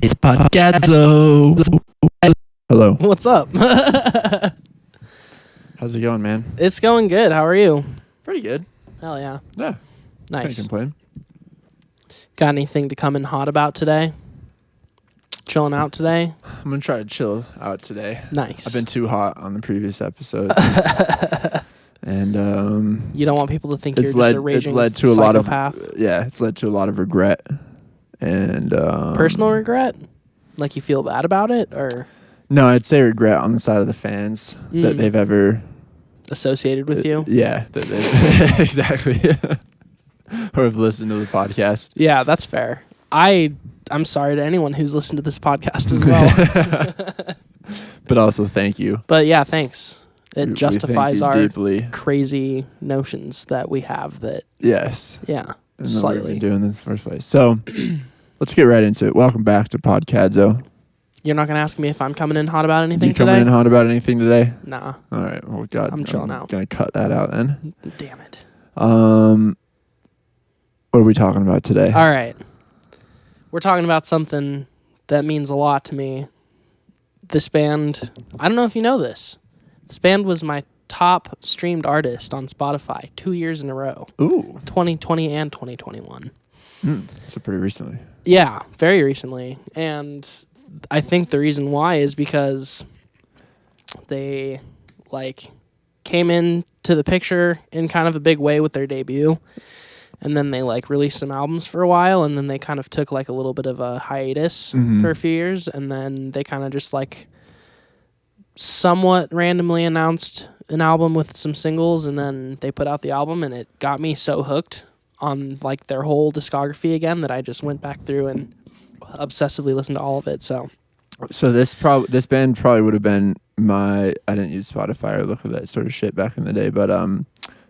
It's podcadzo. Hello. What's up? How's it going, man? It's going good. How are you? Pretty good. Hell yeah. Yeah. Nice. Can't complain. Got anything to come in hot about today? Chilling out today? I'm gonna try to chill out today. Nice. I've been too hot on the previous episodes, and You don't want people to think it's you're just a led raging to a lot of psychopath? it's led to a lot of regret and Personal regret? Like you feel bad about it, or No, I'd say regret on the side of the fans that they've ever associated with you? Yeah, that they exactly. Or have listened to the podcast. Yeah, that's fair. I'm sorry to anyone who's listened to this podcast as well. But also thank you. But yeah, thanks. It We justifies thank you our deeply. crazy notions that we have that, Yes. yeah, And that we've slightly. been doing this in the first place. So let's get right into it. Welcome back to Podcadzo. You're not going to ask me if I'm coming in hot about anything You today? coming in hot about anything today? Nah. All right. Well, God, I'm chilling out. Gonna cut that out then. Damn it. What are we talking about today? All right. We're talking about something that means a lot to me. This band, I don't know if you know this. This band was my top streamed artist on Spotify 2 years in a row. Ooh. 2020 and 2021. So pretty recently. Yeah, very recently. And I think the reason why is because they came into the picture in kind of a big way with their debut. And then they released some albums for a while, and then they kind of took a little bit of a hiatus for a few years, and then they kind of just somewhat randomly announced an album with some singles, and then they put out the album, and it got me so hooked on their whole discography again that I just went back through and obsessively listened to all of it. So this band probably would have been I didn't use Spotify or look for that sort of shit back in the day, but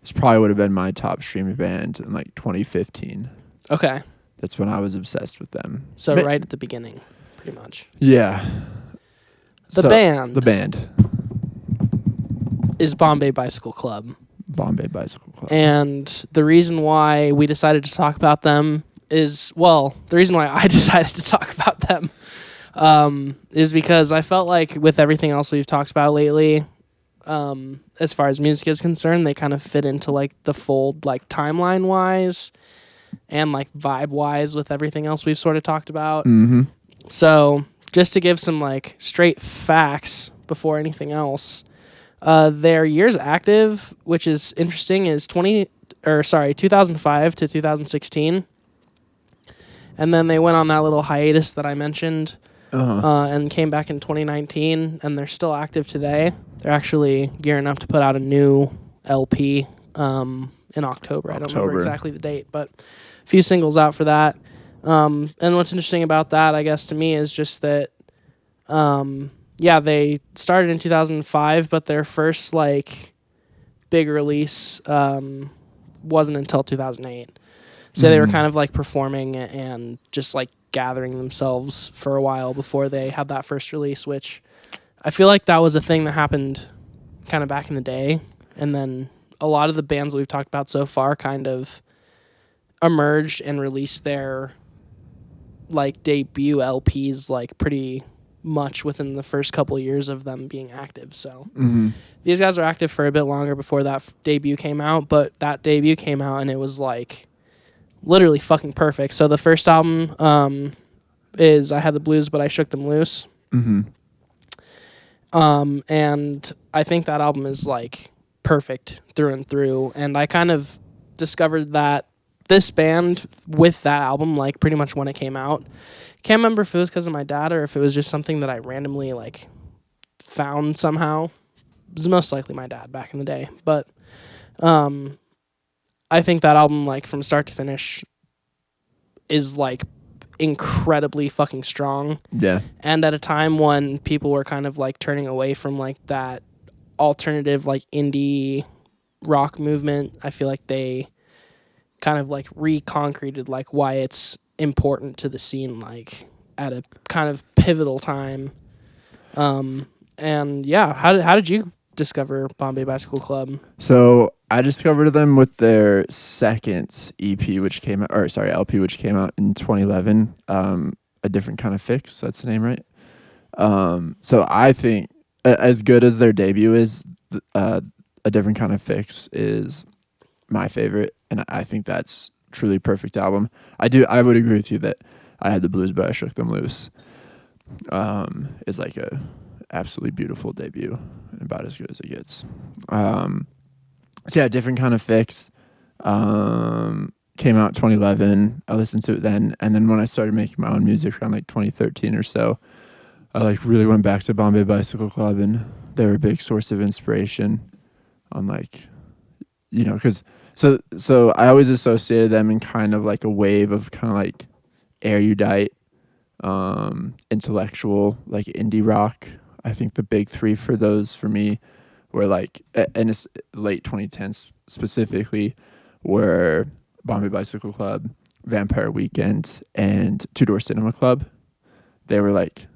this probably would have been my top streaming band in 2015. okay, That's when I was obsessed with them. so right at the beginning, pretty much. Yeah. The band is Bombay Bicycle Club. Bombay Bicycle Club. And the reason why we decided to talk about them is, the reason why I decided to talk about them is because I felt like with everything else we've talked about lately, as far as music is concerned, they kind of fit into the fold timeline wise and vibe wise with everything else we've sort of talked about. Mm-hmm. So just to give some straight facts before anything else, their years active, which is interesting, is 2005 to 2016. And then they went on that little hiatus that I mentioned, and came back in 2019, and they're still active today. They're actually gearing up to put out a new LP in October. I don't remember exactly the date, but a few singles out for that. And what's interesting about that, I guess, to me, is just that, they started in 2005, but their first, big release wasn't until 2008. So they were kind of, performing and just, gathering themselves for a while before they had that first release, which I feel like that was a thing that happened kind of back in the day. And then a lot of the bands that we've talked about so far kind of emerged and released their debut LPs pretty much within the first couple of years of them being active. So these guys were active for a bit longer before that debut came out, but that debut came out and it was literally fucking perfect. So the first album is I Had the Blues But I Shook Them Loose. And I think that album is perfect through and through. And I kind of discovered that this band with that album, pretty much when it came out. Can't remember if it was because of my dad or if it was just something that I randomly found somehow. It was most likely my dad back in the day. But I think that album from start to finish is incredibly fucking strong. Yeah. And at a time when people were kind of turning away from that alternative indie rock movement, I feel like they kind of reconcreted why it's important to the scene at a kind of pivotal time. And yeah, how did you discover Bombay Bicycle Club? So I discovered them with their second EP, which came out, or sorry, LP, which came out in 2011. A Different Kind of Fix. That's the name, right? So I think as good as their debut is, A Different Kind of Fix is my favorite, and I think that's truly perfect album. I would agree with you that I Had the Blues, but I Shook Them Loose is like a absolutely beautiful debut, and about as good as it gets. So yeah, Different Kind of Fix came out 2011. I listened to it then, and then when I started making my own music around like 2013 or so, I like really went back to Bombay Bicycle Club, and they were a big source of inspiration on like, because so I always associated them in kind of like a wave of kind of like erudite, intellectual, like indie rock. I think the big three for those for me were like, and it's late 2010s specifically, were Bombay Bicycle Club, Vampire Weekend, and Two Door Cinema Club. They were like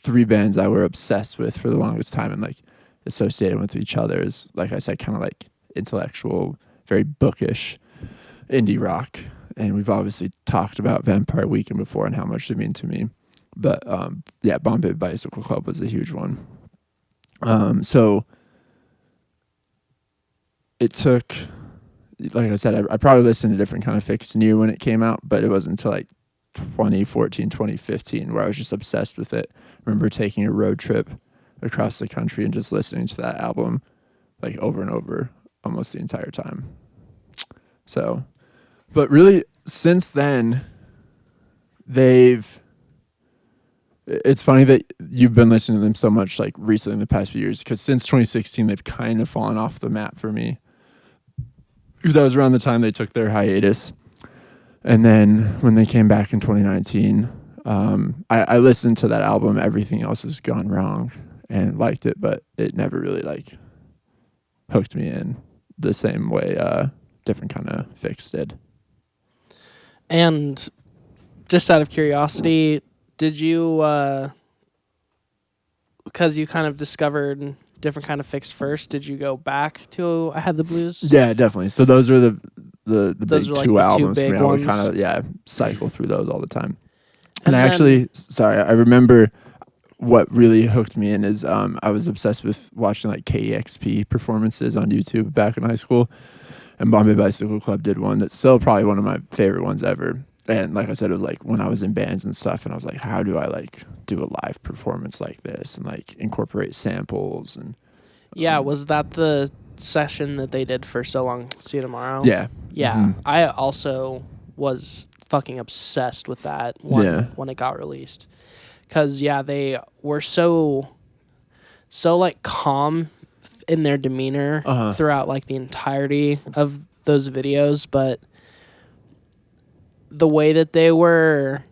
three bands I were obsessed with for the longest time, and like associated with each other as, like I said, kind of like intellectual, very bookish indie rock. And we've obviously talked about Vampire Weekend before and how much they mean to me. But yeah, Bombay Bicycle Club was a huge one. So it took, like I said, I probably listened to Different Kind of Fix near when it came out, but it wasn't until like 2014, 2015 where I was just obsessed with it. I remember taking a road trip across the country and just listening to that album like over and over almost the entire time. So, but really since then, it's funny that you've been listening to them so much like recently in the past few years, because since 2016 they've kind of fallen off the map for me, because that was around the time they took their hiatus. And then when they came back in 2019, I listened to that album Everything Else Has Gone Wrong and liked it, but it never really like hooked me in the same way Different Kind of Fix did. And just out of curiosity, did you, because you kind of discovered Different Kind of Fix first, did you go back to I Had the Blues? Yeah, definitely. So those were the those big were like two the albums two for big me. I ones. would kind of cycle through those all the time. And I then, actually, sorry, I remember what really hooked me in is I was obsessed with watching like KEXP performances on YouTube back in high school, and Bombay Bicycle Club did one that's still probably one of my favorite ones ever. And like I said, it was like when I was in bands and stuff, and I was like, how do I like do a live performance like this and like incorporate samples and yeah, was that the session that they did for So Long See You Tomorrow? yeah. Yeah. Mm-hmm. I also was fucking obsessed with that when it got released. Because, yeah, they were so like calm in their demeanor throughout like the entirety of those videos, but the way that they were,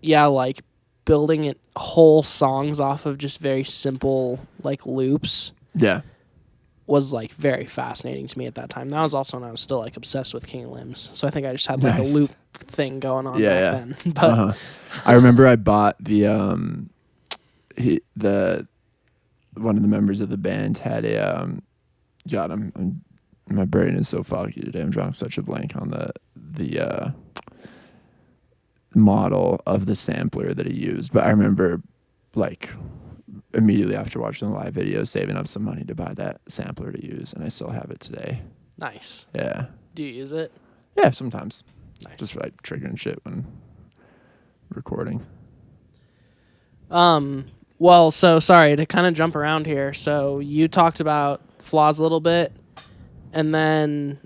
like building it whole songs off of just very simple like loops. Yeah. Was like very fascinating to me at that time. That was also when I was still like obsessed with King of Limbs. So I think I just had like a loop thing going on back then. But I remember I bought the one of the members of the band had a God, I'm my brain is so foggy today. I'm drawing such a blank on the model of the sampler that he used. But I remember like immediately after watching the live video, saving up some money to buy that sampler to use, and I still have it today. Nice. Yeah. Do you use it? Yeah, sometimes. Nice. Just for like triggering shit when recording. Well, so sorry to kind of jump around here. So you talked about Flaws a little bit, and then,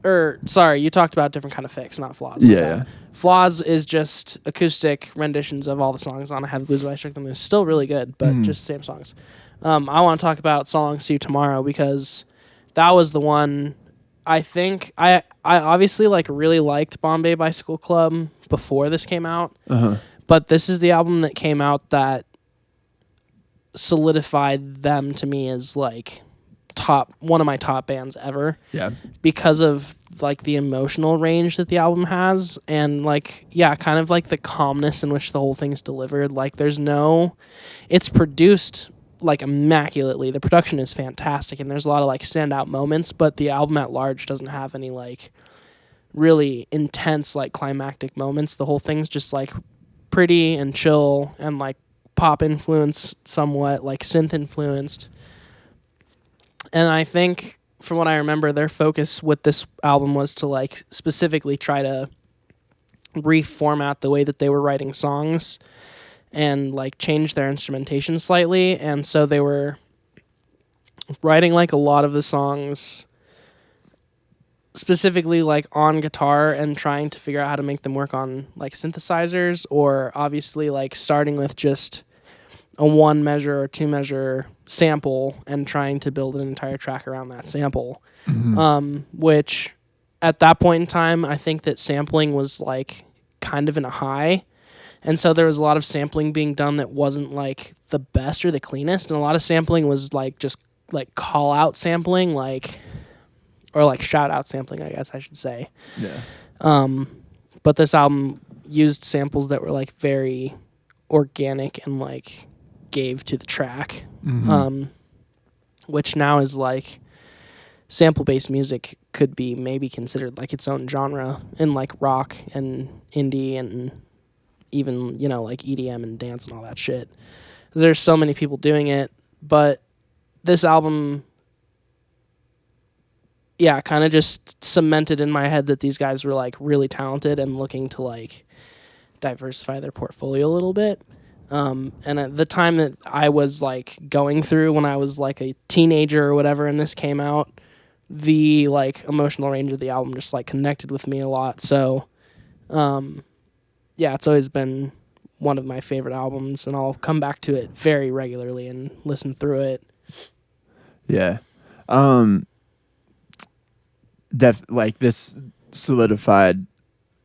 you talked about Different Kind of Fix, not Flaws. Yeah. Flaws is just acoustic renditions of all the songs on I Had the Blues, but I Shook Them Loose. Still really good, but just same songs. I want to talk about So Long See You Tomorrow, because that was the one. I think I obviously like really liked Bombay Bicycle Club before this came out, but this is the album that came out that solidified them to me as like one of my top bands ever. Yeah. Because of like the emotional range that the album has, and like kind of like the calmness in which the whole thing's delivered. Like it's produced like immaculately. The production is fantastic, and there's a lot of like standout moments, but the album at large doesn't have any like really intense like climactic moments. The whole thing's just like pretty and chill and like pop influenced somewhat, like synth influenced. And I think from what I remember, their focus with this album was to like specifically try to reformat the way that they were writing songs and like change their instrumentation slightly. And so they were writing like a lot of the songs specifically like on guitar and trying to figure out how to make them work on like synthesizers, or obviously like starting with just a 1 measure or 2 measure sample and trying to build an entire track around that sample. Which at that point in time, I think that sampling was like kind of in a high. And so there was a lot of sampling being done that wasn't like the best or the cleanest. And a lot of sampling was like just like call out sampling, like, or like shout out sampling, I guess I should say. Yeah. But this album used samples that were like very organic and like gave to the track, which now is like sample-based music could be maybe considered like its own genre in like rock and indie and even, you know, like EDM and dance and all that shit. There's so many people doing it, but this album, yeah, kind of just cemented in my head that these guys were like really talented and looking to like diversify their portfolio a little bit. And at the time that I was like going through when I was like a teenager or whatever and this came out, the like emotional range of the album just like connected with me a lot. So yeah, it's always been one of my favorite albums, and I'll come back to it very regularly and listen through it. Yeah. Like this solidified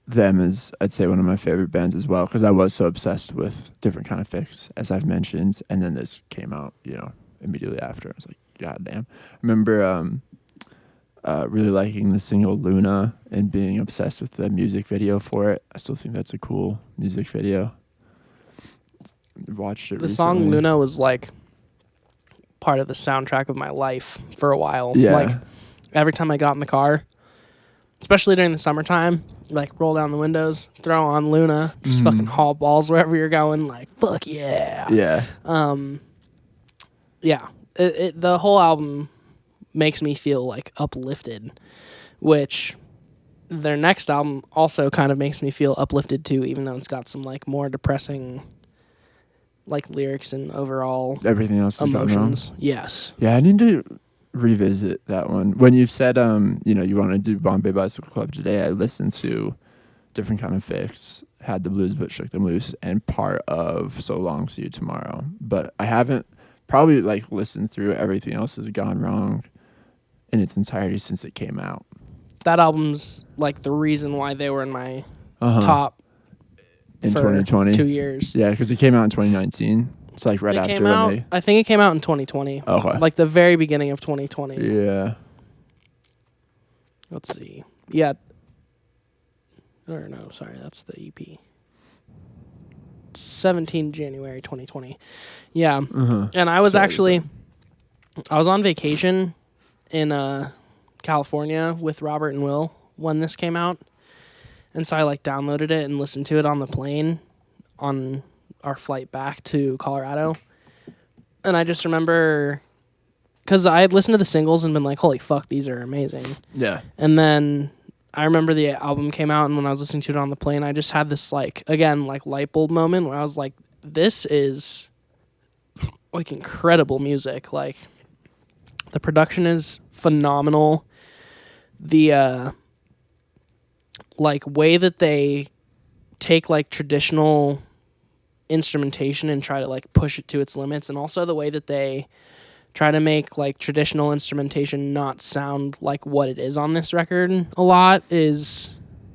them as, I'd say, one of my favorite bands as well, because I was so obsessed with Different Kind of Fix, as I've mentioned, and then this came out, you know, immediately after. I was like, God damn. I remember really liking the single Luna and being obsessed with the music video for it. I still think that's a cool music video. Watched it The recently. song Luna was like part of the soundtrack of my life for a while. Yeah. Like every time I got in the car, especially during the summertime, like roll down the windows, throw on Luna, just fucking haul balls wherever you're going. Like, fuck yeah. Yeah. Yeah. The whole album makes me feel like uplifted, which their next album also kind of makes me feel uplifted too, even though it's got some like more depressing like lyrics and overall Everything else is emotions. Yes. Yeah, I need to revisit that one. When you said you know, you want to do Bombay Bicycle Club today, I listened to Different Kind of Fix, Had the Blues but Shook Them Loose, and part of So Long See You Tomorrow. But I haven't probably like listened through Everything Else Has Gone Wrong in its entirety since it came out. That album's like the reason why they were in my top in for 2020. 2 years. Yeah, because it came out in 2019. It's like right after when they... I think it came out in 2020. Okay. Like the very beginning of 2020. Yeah. Let's see. Yeah. Or no, sorry, that's the EP. 17 January 2020. Yeah. And I was I was on vacation in California with Robert and Will when this came out. And so I like downloaded it and listened to it on the plane on our flight back to Colorado. And I just remember, because I had listened to the singles and been like, holy fuck, these are amazing. Yeah. And then I remember the album came out, and when I was listening to it on the plane, I just had this like, again, like light bulb moment where I was like, this is like incredible music. Like the production is phenomenal. The like way that they take like traditional instrumentation and try to like push it to its limits, and also the way that they try to make like traditional instrumentation not sound like what it is on this record a lot is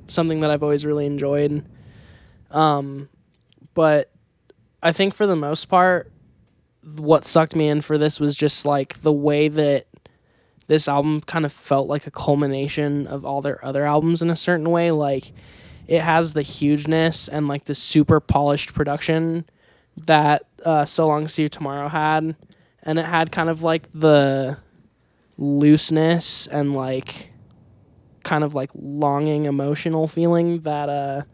something that I've always really enjoyed. But I think for the most part, what sucked me in for this was just like the way that this album kind of felt like a culmination of all their other albums in a certain way. Like it has the hugeness and like the super polished production that So Long See You Tomorrow had. And it had kind of like the looseness and like kind of like longing emotional feeling that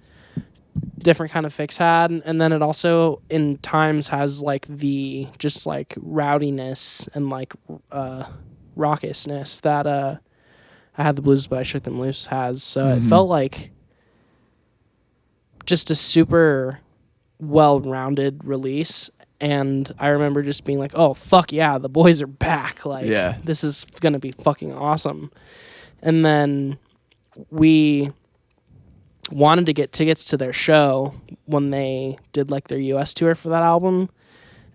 different kind of fix had, and then it also in times has like the just like rowdiness and like raucousness that I Had the Blues but I Shook Them Loose has. So it felt like just a super well-rounded release, and I remember just being like, oh fuck yeah, the boys are back, like this is gonna be fucking awesome. And then we wanted to get tickets to their show when they did like their US tour for that album,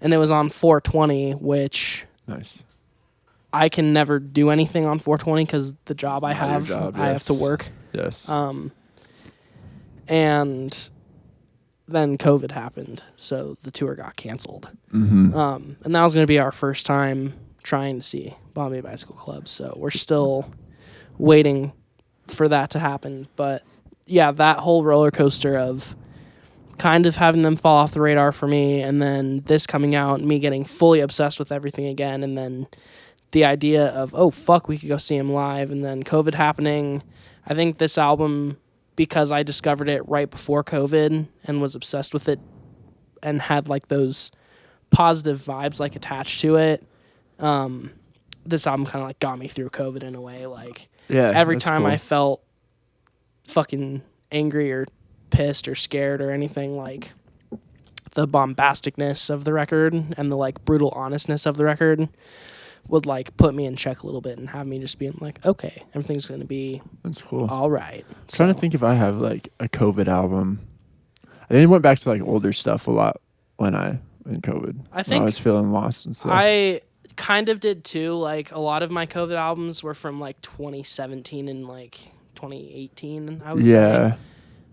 and it was on 420, which nice. I can never do anything on 420 because the job I have, I have to work. Yes. And then COVID happened, so the tour got canceled. Mm-hmm. And that was going to be our first time trying to see Bombay Bicycle Club, so we're still waiting for that to happen. But yeah, that whole roller coaster of kind of having them fall off the radar for me, and then this coming out, and me getting fully obsessed with everything again, and then the idea of, oh, fuck, we could go see him live, and then COVID happening. I think this album, because I discovered it right before COVID and was obsessed with it and had like those positive vibes like attached to it, this album kind of like got me through COVID in a way. Like every time I felt fucking angry or pissed or scared or anything, like the bombasticness of the record and the like brutal honestness of the record would like put me in check a little bit and have me just being like, okay, everything's gonna be all right. Trying to think if I have like a COVID album. I think I went back to like older stuff a lot when in COVID. I think I was feeling lost and stuff. I kind of did too. Like a lot of my COVID albums were from like 2017 and like 2018, I would say.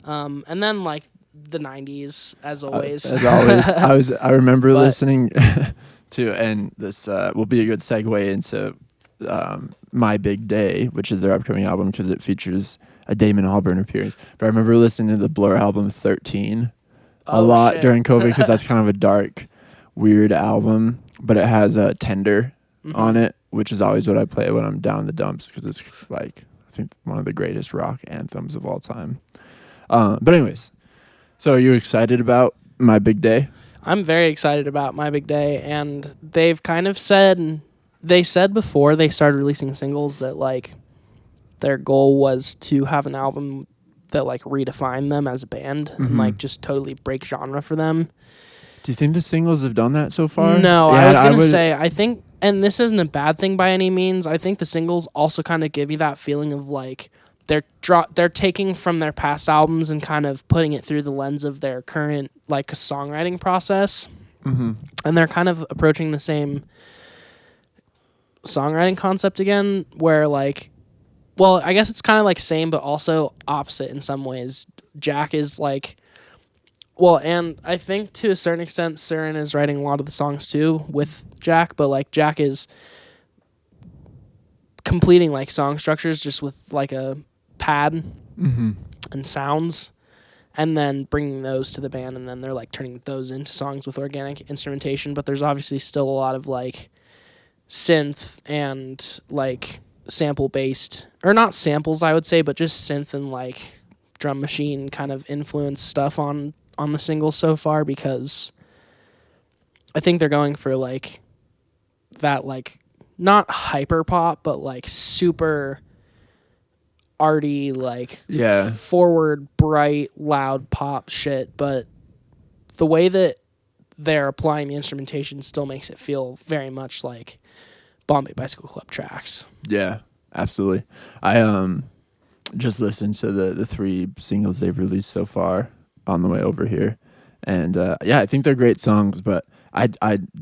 And then like the 90s, as always. I remember listening to, and this will be a good segue into My Big Day, which is their upcoming album because it features a Damon Albarn appearance. But I remember listening to the Blur album 13 a lot during COVID because that's kind of a dark, weird album, but it has a Tender on it, which is always what I play when I'm down in the dumps because it's like, I think, one of the greatest rock anthems of all time. But anyways, so are you excited about My Big Day? I'm very excited about My Big Day, and they've kind of said before they started releasing singles that like their goal was to have an album that like redefined them as a band and like just totally break genre for them. Do you think the singles have done that so far? No, yeah, I was going to say, I think, and this isn't a bad thing by any means, I think the singles also kind of give you that feeling of like they're taking from their past albums and kind of putting it through the lens of their current like songwriting process. And they're kind of approaching the same songwriting concept again, where like, well, I guess it's kind of like same but also opposite in some ways. Jack is like, well, and I think to a certain extent Søren is writing a lot of the songs too with Jack, but like Jack is completing like song structures just with like a pad and sounds, and then bringing those to the band, and then they're like turning those into songs with organic instrumentation. But there's obviously still a lot of like synth and like sample based, or not samples I would say, but just synth and like drum machine kind of influence stuff on the singles so far, because I think they're going for like that, like not hyper pop but like super arty, like forward, bright, loud pop shit, but the way that they're applying the instrumentation still makes it feel very much like Bombay Bicycle Club tracks. Yeah, absolutely. I just listened to the 3 singles they've released so far on the way over here, and I think they're great songs, but I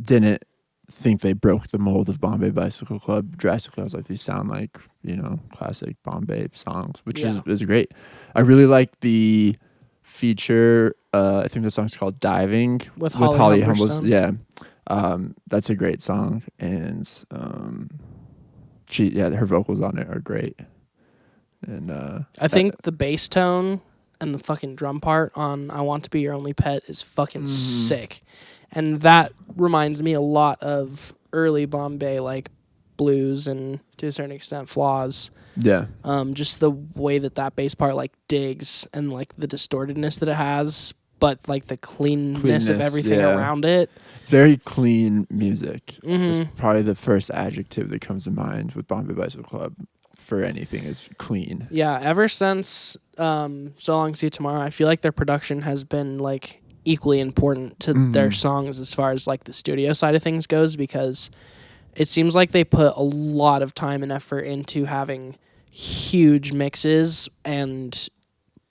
didn't think they broke the mold of Bombay Bicycle Club drastically. I was like, these sound like, classic Bombay songs, which is great. I really like the feature. I think the song's called Diving with Holly Humblestone. Yeah. That's a great song. And her vocals on it are great. And I think the bass tone and the fucking drum part on I Want to Be Your Only Pet is fucking sick. And that reminds me a lot of early Bombay, like blues and to a certain extent flaws. Yeah. Just the way that bass part like digs and like the distortedness that it has, but like the cleanness of everything around it. It's very clean music. Mm-hmm. It's probably the first adjective that comes to mind with Bombay Bicycle Club for anything is clean. Yeah, ever since So Long See You Tomorrow, I feel like their production has been like equally important to their songs as far as like the studio side of things goes, because it seems like they put a lot of time and effort into having huge mixes and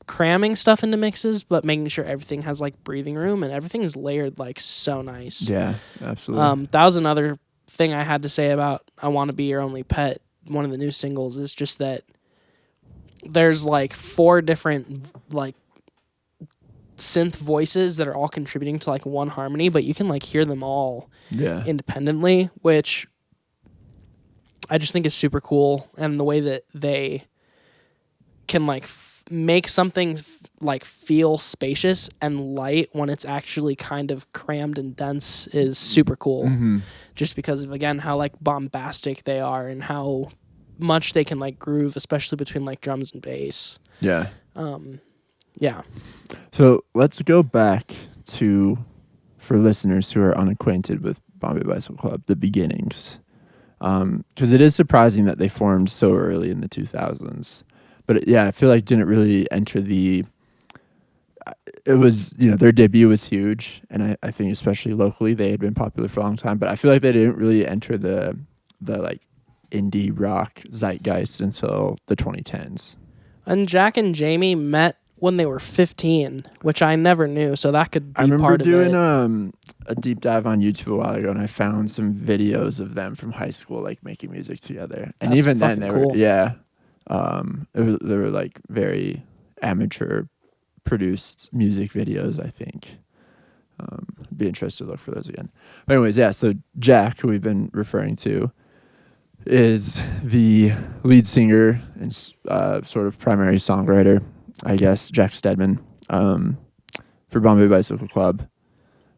cramming stuff into mixes, but making sure everything has like breathing room and everything is layered like so nice. Yeah, absolutely. That was another thing I had to say about I Want to Be Your Only Pet, one of the new singles, is just that there's like 4 different like synth voices that are all contributing to like one harmony, but you can like hear them all independently, which I just think is super cool. And the way that they can like make something like feel spacious and light when it's actually kind of crammed and dense is super cool. Just because of, again, how like bombastic they are and how much they can like groove, especially between like drums and bass. Yeah. Yeah. So let's go back to, for listeners who are unacquainted with Bombay Bicycle Club, the beginnings. Because it is surprising that they formed so early in the 2000s. But I feel like didn't really enter the... It was, their debut was huge. And I think especially locally, they had been popular for a long time. But I feel like they didn't really enter the like indie rock zeitgeist until the 2010s. And Jack and Jamie met when they were 15, which I never knew, so that could be part of it. I remember doing a deep dive on YouTube a while ago, and I found some videos of them from high school, like making music together. And That's even then, they cool. were they were like very amateur produced music videos. I think be interested to look for those again. But anyways, so Jack, who we've been referring to, is the lead singer and sort of primary songwriter, I guess, Jack Stedman, for Bombay Bicycle Club.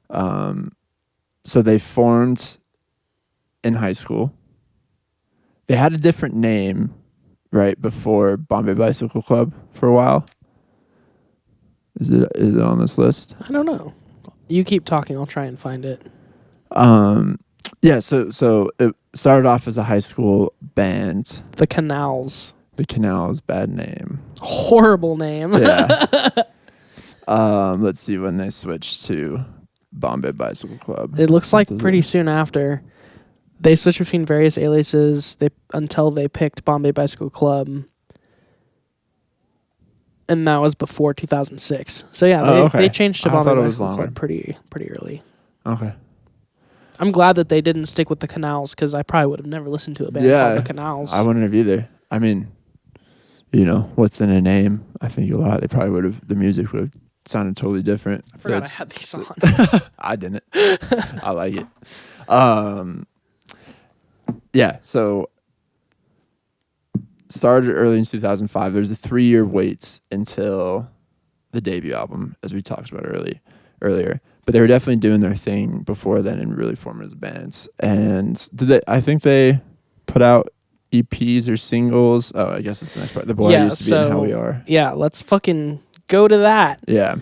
So they formed in high school. They had a different name right before Bombay Bicycle Club for a while. Is it on this list? I don't know. You keep talking. I'll try and find it. So it started off as a high school band. The Canals. The Canals, bad name. Horrible name. Yeah. Let's see when they switched to Bombay Bicycle Club. It looks like pretty soon after. They switched between various aliases until they picked Bombay Bicycle Club. And that was before 2006. So yeah, they changed to Bombay Bicycle Club pretty early. Okay. I'm glad that they didn't stick with the Canals, because I probably would have never listened to a band called the Canals. I wouldn't have either. I mean, what's in a name? I think a lot. The music would have sounded totally different. I forgot I had these on. I didn't. I like it. So started early in 2005. There's a 3-year wait until the debut album, as we talked about earlier. But they were definitely doing their thing before then and really forming as bands. And I think they put out EPs or singles. Oh, I guess it's the next part. The Boy Used to Be in How We Are. Yeah, let's fucking go to that. Yeah.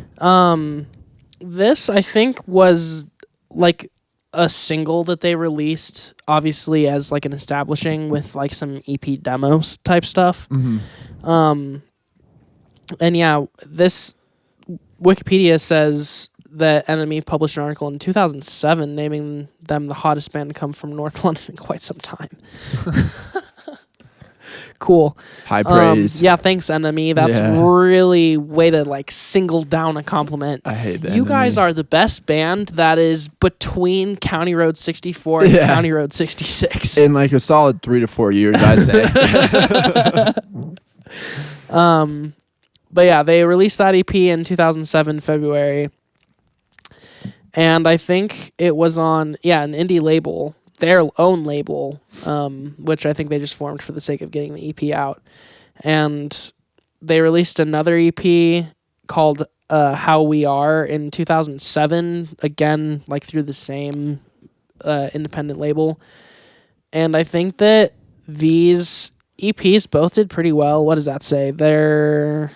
This, I think, was like a single that they released, obviously, as like an establishing with like some EP demos type stuff. Mm-hmm. And this Wikipedia says that Enemy published an article in 2007 naming them the hottest band to come from North London in quite some time. Cool. High praise. Thanks, Enemy. That's really way to like single down a compliment. I hate that. You guys are the best band that is between County Road 64 and County Road 66. In like a solid 3 to 4 years, I'd say. But they released that EP in 2007, February. And I think it was on, an indie label, their own label, which I think they just formed for the sake of getting the EP out. And they released another EP called How We Are in 2007, again, like through the same independent label. And I think that these EPs both did pretty well. What does that say? Their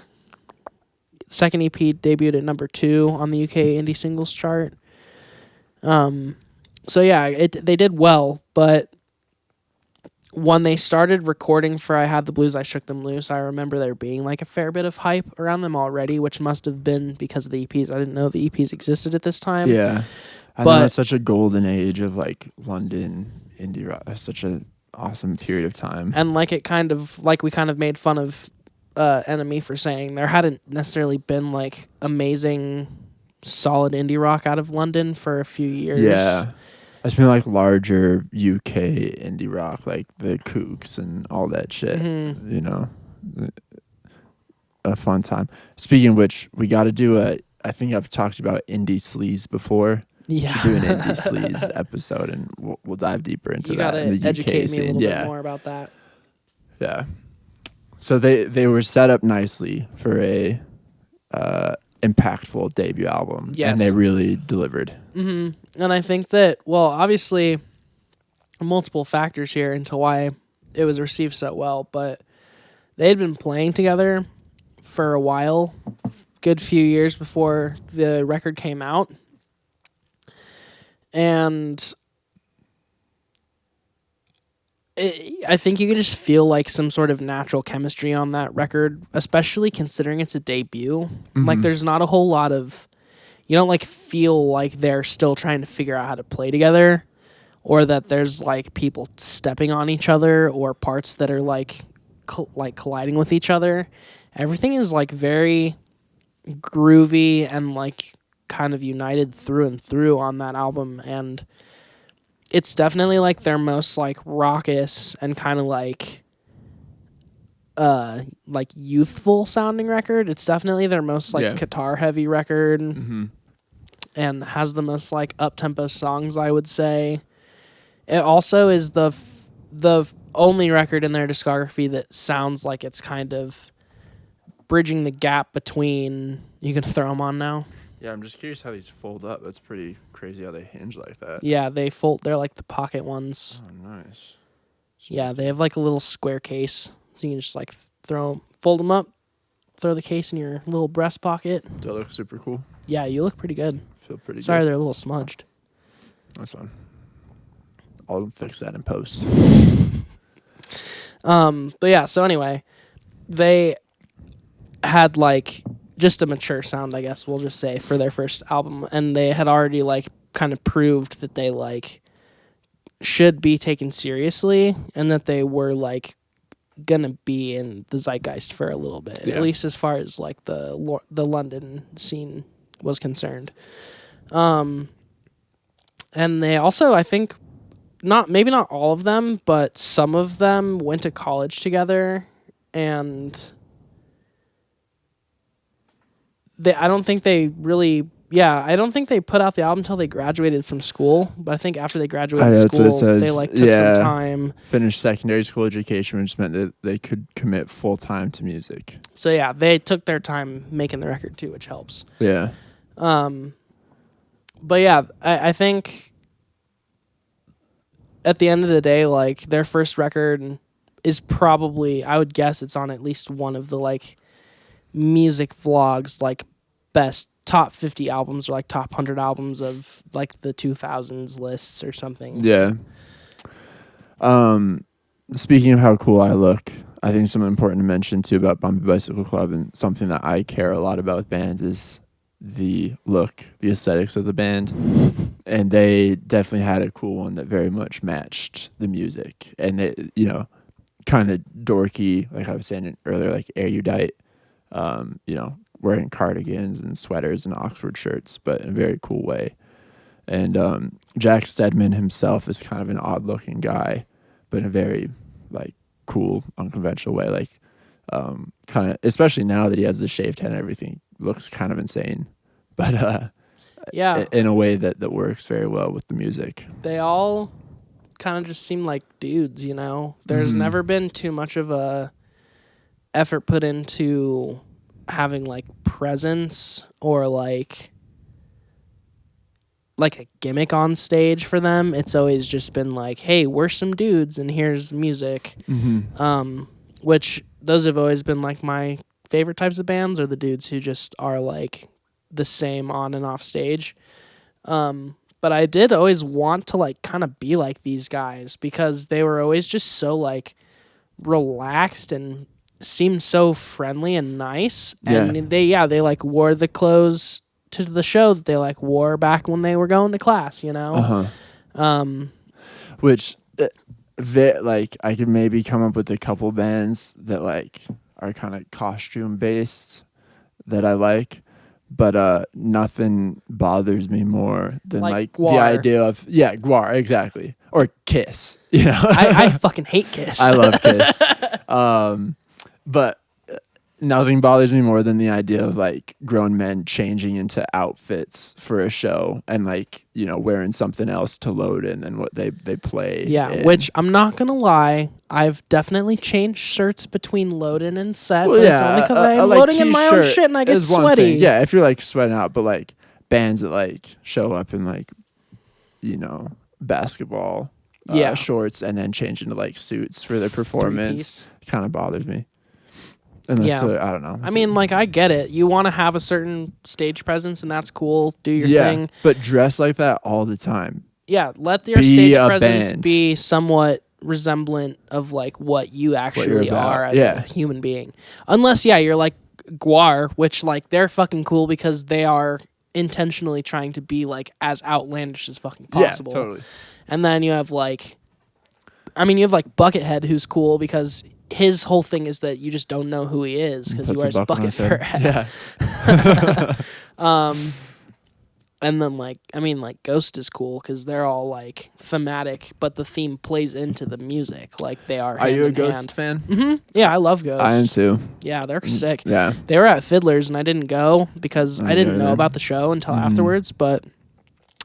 second EP debuted at number 2 on the UK indie singles chart. So yeah, they did well, but when they started recording for I Had the Blues, I Shook Them Loose, I remember there being like a fair bit of hype around them already, which must have been because of the EPs. I didn't know the EPs existed at this time. Yeah. I But know it's such a golden age of like London indie rock. It's such an awesome period of time. And like we kind of made fun of Enemy for saying there hadn't necessarily been like amazing solid indie rock out of London for a few years. Yeah. It's been like larger UK indie rock, like the Kooks and all that shit. Mm-hmm. You know, a fun time. Speaking of which, we got to do I think I've talked about indie sleaze before. Yeah. We should do an indie sleaze episode, and we'll dive deeper into you that. gotta in the UK educate me scene. a little bit more about that. Yeah. So they were set up nicely for a impactful debut album, Yes. and they really delivered. Mm-hmm. And I think that, well, obviously, multiple factors here into why it was received so well, but they had been playing together for a while, good few years before the record came out, and I think you can just feel like some sort of natural chemistry on that record, especially considering it's a debut. Mm-hmm. Like, there's not a whole lot of, you don't like feel like they're still trying to figure out how to play together, or that there's like people stepping on each other or parts that are like colliding with each other. Everything is like very groovy and like kind of united through and through on that album, and it's definitely like their most like raucous and kind of like youthful sounding record. It's definitely their most like guitar heavy record, and has the most like up tempo songs, I would say. It also is the only record in their discography that sounds like it's kind of bridging the gap between. You can throw them on now. Yeah, I'm just curious how these fold up. That's pretty crazy how they hinge like that. Yeah, they fold. They're like the pocket ones. Oh, nice. Yeah, they have like a little square case, so you can just like fold them up, throw the case in your little breast pocket. They look super cool. Yeah, you look pretty good. Feel pretty Sorry, good. they're a little smudged. That's fine. I'll fix that in post. But yeah, so anyway, they had like just a mature sound, I guess we'll just say, for their first album, and they had already like kind of proved that they like should be taken seriously and that they were like gonna be in the zeitgeist for a little bit, at least as far as like the London scene was concerned. And they also, I think, maybe not all of them, but some of them went to college together, and I don't think they put out the album until they graduated from school. But I think after they graduated school, they like took some time. Finished secondary school education, which meant that they could commit full time to music. So yeah, they took their time making the record too, which helps. Yeah. But yeah, I think at the end of the day, like their first record is probably, I would guess it's on at least one of the like music vlogs, like best top 50 albums or like top 100 albums of like the 2000s lists or something. Yeah. Speaking of how cool I look, I think something important to mention too about Bombay Bicycle Club, and something that I care a lot about with bands, is the look, the aesthetics of the band. And they definitely had a cool one that very much matched the music. And it, kind of dorky, like I was saying earlier, like erudite, wearing cardigans and sweaters and Oxford shirts, but in a very cool way. And Jack Steadman himself is kind of an odd looking guy, but in a very like cool, unconventional way. Like kind of, especially now that he has the shaved head and everything, looks kind of insane. But in a way that works very well with the music. They all kind of just seem like dudes, There's never been too much of a effort put into having like presence or like like a gimmick on stage for them. It's always just been like, hey, we're some dudes and here's music. Which those have always been like my favorite types of bands, are the dudes who just are like the same on and off stage. But I did always want to like kind of be like these guys because they were always just so like relaxed and seemed so friendly and nice. And they like wore the clothes to the show that they like wore back when they were going to class, you know? Which like I could maybe come up with a couple bands that like are kind of costume based that I like, but nothing bothers me more than like the idea of Gwar, exactly, or Kiss, you know. I fucking hate Kiss. I love Kiss. But nothing bothers me more than the idea of like grown men changing into outfits for a show and like, you know, wearing something else to load in than what they play. Yeah, in. Which I'm not gonna lie, I've definitely changed shirts between load-in and set. Well, but it's only because I'm like loading in my own shit and I get sweaty. Yeah, if you're like sweating out, but like bands that like show up in like, you know, basketball shorts and then change into like suits for their performance kind of bothers me. Unless, I don't know. I mean, like, I get it. You want to have a certain stage presence, and that's cool. Do your thing. But dress like that all the time. Yeah, let your stage presence be somewhat resemblant of, like, what you actually are as a human being. Unless, you're like Gwar, which, like, they're fucking cool because they are intentionally trying to be, like, as outlandish as fucking possible. Yeah, totally. And then you have, like, Buckethead, who's cool because his whole thing is that you just don't know who he is because he wears a bucket for a head. Yeah. And then like Ghost is cool because they're all like thematic, but the theme plays into the music like they are. Are you a Ghost fan? Mm-hmm. Yeah, I love Ghost. I am too. Yeah, they're sick. Yeah, they were at Fiddler's and I didn't go because I didn't know about the show until afterwards. But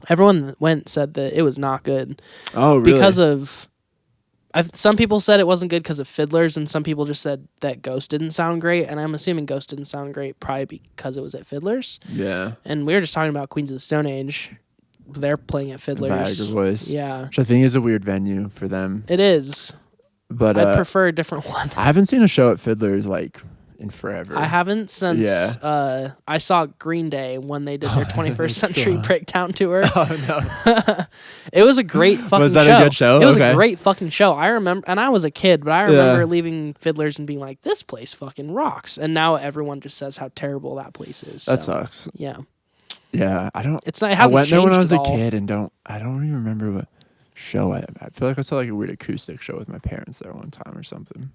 everyone that went said that it was not good. Oh, really? Because of. Some people said it wasn't good because of Fiddler's, and some people just said that Ghost didn't sound great, and I'm assuming Ghost didn't sound great probably because it was at Fiddler's. Yeah. And we were just talking about Queens of the Stone Age. They're playing at Fiddler's. Viagra Voice. Yeah. Which I think is a weird venue for them. It is. But I'd prefer a different one. I haven't seen a show at Fiddler's like in forever. I haven't since I saw Green Day when they did their 21st Century Breakdown tour. Oh, no. It was a great fucking show. Was that a good show? It was a great fucking show. I remember, and I was a kid, but I remember leaving Fiddler's and being like, this place fucking rocks. And now everyone just says how terrible that place is. That sucks. Yeah. Yeah, I don't. It's not. It hasn't changed I went there when I was at a all. kid, and I don't even remember what show I feel like I saw like a weird acoustic show with my parents there one time or something.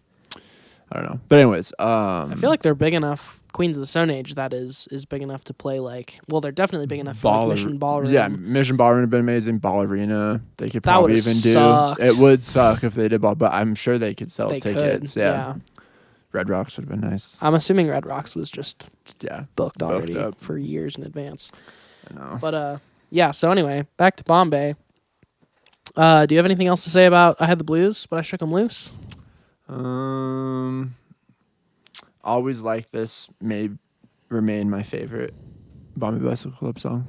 I don't know. But anyways, I feel like they're big enough. Queens of the Stone Age, that is big enough to play like. Well, they're definitely big enough for like Mission Ballroom. Yeah, Mission Ballroom would have been amazing. Ballerina, they could That probably would've even sucked. do. It would suck if they did ball, but I'm sure they could sell They tickets. could, Yeah. Red Rocks would have been nice. I'm assuming Red Rocks was just booked already up for years in advance. I know. But so anyway, back to Bombay. Do you have anything else to say about I Had the Blues, but I Shook 'Em Loose? Always Like This may remain my favorite Bombay Bicycle Club song.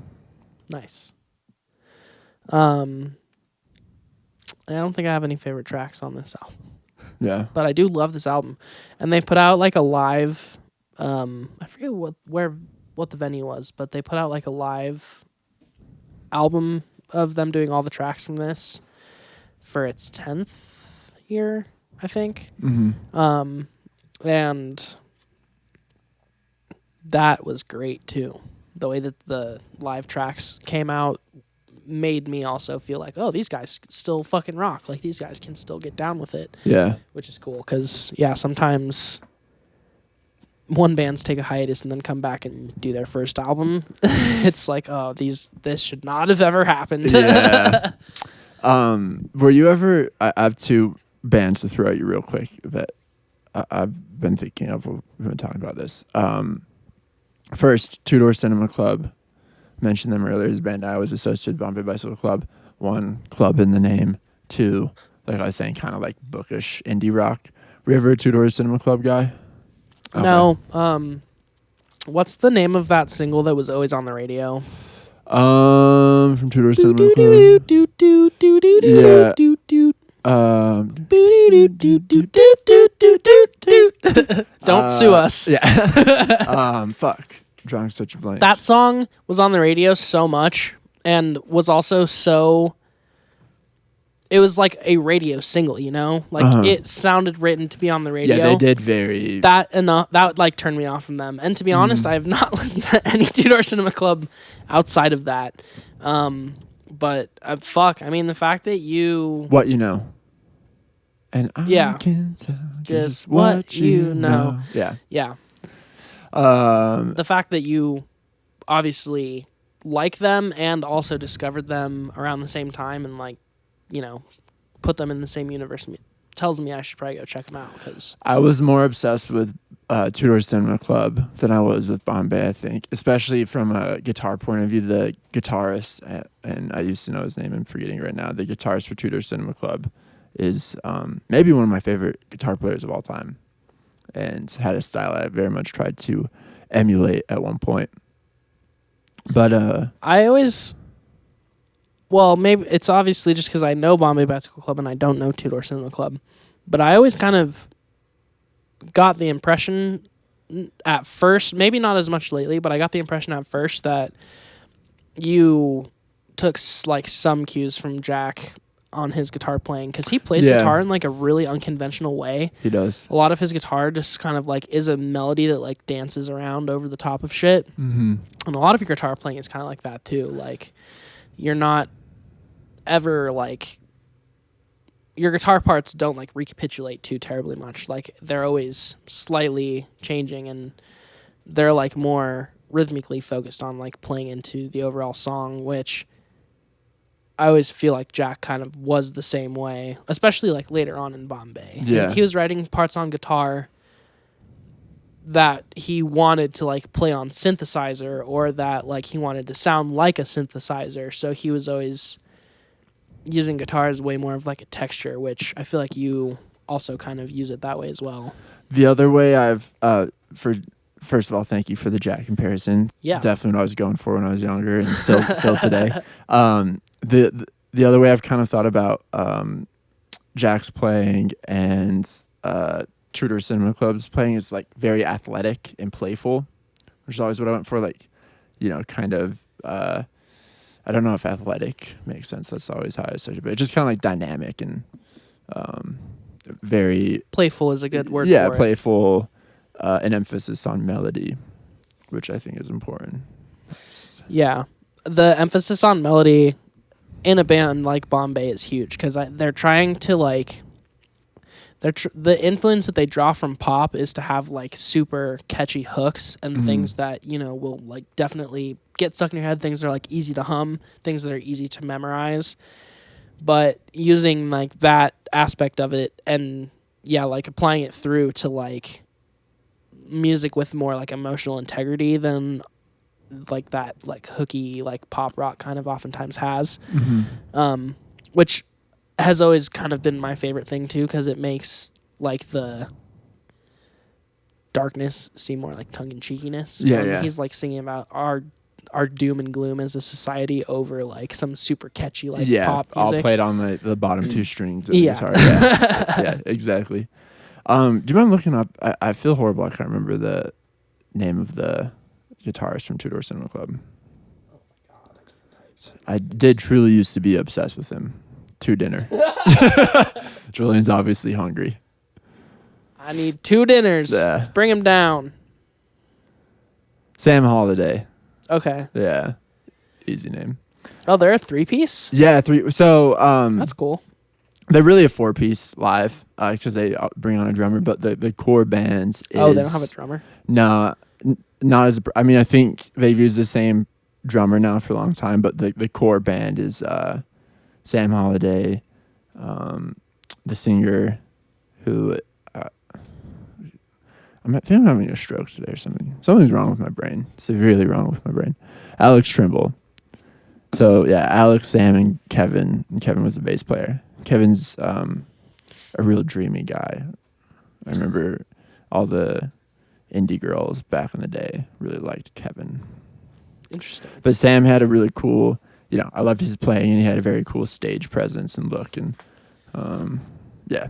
Nice. I don't think I have any favorite tracks on this album. Yeah. But I do love this album. And they put out like a live I forget what the venue was, but they put out like a live album of them doing all the tracks from this for its 10th year, I think. Mm-hmm. And that was great too. The way that the live tracks came out made me also feel like, oh, these guys still fucking rock. Like, these guys can still get down with it. Yeah. Which is cool because, sometimes one band's take a hiatus and then come back and do their first album. It's like, oh, this should not have ever happened. Yeah. Were you ever... I have two bands to throw at you real quick that I've been thinking of. We've been talking about this. First, Two Door Cinema Club. Mentioned them earlier as a band I was associated with Bombay Bicycle Club. One, club in the name. Two, like I was saying, kind of like bookish indie rock. Were you ever a Two Door Cinema Club guy? Okay. No. What's the name of that single that was always on the radio? From Two Door Cinema Club. Yeah. Don't sue us. Yeah. Fuck. Drawing such a blank. That song was on the radio so much and was also so. It was like a radio single, you know? Like it sounded written to be on the radio. Yeah, they did very. That like turned me off from them. And to be honest, I have not listened to any Two Door Cinema Club outside of that. But fuck, I mean the fact that you What you know. And I can tell just what you know. Yeah. Yeah. The fact that you obviously like them and also discovered them around the same time and like, you know, put them in the same universe tells me I should probably go check them out because I was more obsessed with Two Door Cinema Club than I was with Bombay, I think, especially from a guitar point of view. The guitarist, and I used to know his name, I'm forgetting it right now, the guitarist for Two Door Cinema Club is maybe one of my favorite guitar players of all time and had a style I very much tried to emulate at one point. But I always... Well, maybe it's obviously just because I know Bombay Bicycle Club and I don't know Two Door Cinema Club. But I always kind of got the impression at first, maybe not as much lately, but I got the impression at first that you took like some cues from Jack on his guitar playing because he plays guitar in like a really unconventional way. He does. A lot of his guitar just kind of like is a melody that like dances around over the top of shit. Mm-hmm. And a lot of your guitar playing is kind of like that too. Like you're not ever like your guitar parts don't like recapitulate too terribly much. Like they're always slightly changing and they're like more rhythmically focused on like playing into the overall song, which I always feel like Jack kind of was the same way, especially like later on in Bombay. Yeah. He was writing parts on guitar that he wanted to like play on synthesizer or that like he wanted to sound like a synthesizer. So he was always using guitar as way more of like a texture, which I feel like you also kind of use it that way as well. The other way I've first of all, thank you for the Jack comparison. Yeah, definitely what I was going for when I was younger, and still today. The other way I've kind of thought about Jack's playing and Two Door Cinema Club's playing is like very athletic and playful, which is always what I went for. Like, you know, kind of. I don't know if athletic makes sense. That's always how I associate it, but it's just kind of like dynamic and very playful is a good word. Yeah, for playful. An emphasis on melody, which I think is important. Yeah, the emphasis on melody in a band like Bombay is huge because they're trying to like. The influence that they draw from pop is to have like super catchy hooks and things that, you know, will like definitely get stuck in your head. Things that are like easy to hum, things that are easy to memorize. But using like that aspect of it and like applying it through to like music with more like emotional integrity than like that like hooky like pop rock kind of oftentimes has, which has always kind of been my favorite thing too because it makes like the darkness seem more like tongue-in-cheekiness. Yeah. He's like singing about our doom and gloom as a society over like some super catchy like pop music. All played on the bottom two strings of the guitar. Yeah, exactly. Do you mind looking up? I feel horrible. I can't remember the name of the guitarist from Two Door Cinema Club. Oh my god, I can't type. I did truly used to be obsessed with him. To dinner. Julian's obviously hungry. I need 2 dinners. Yeah. Bring him down. Sam Holiday. Okay. Yeah. Easy name. Oh, they're a 3-piece? Yeah, 3. So that's cool. They're really a 4-piece live because they bring on a drummer, but the core bands is... Oh, they don't have a drummer? No, not as... I mean, I think they've used the same drummer now for a long time, but the core band is... Sam Holiday, the singer who I think I'm having a stroke today or something. Something's wrong with my brain. Severely wrong with my brain. Alex Trimble. So yeah, Alex, Sam, and Kevin. And Kevin was the bass player. Kevin's a real dreamy guy. I remember all the indie girls back in the day really liked Kevin. Interesting. But Sam had a really cool, I loved his playing, and he had a very cool stage presence and look, and yeah.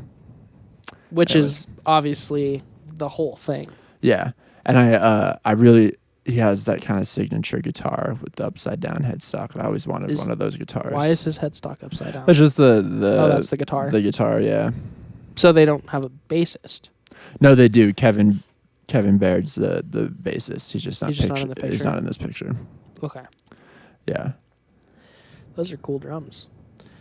Which Anyways. is obviously the whole thing. Yeah, and he has that kind of signature guitar with the upside down headstock. I always wanted one of those guitars. Why is his headstock upside down? That's just the Oh, that's the guitar. The guitar, yeah. So they don't have a bassist. No, they do. Kevin Baird's the bassist. He's just not not in the picture. He's not in this picture. Okay. Yeah. Those are cool drums.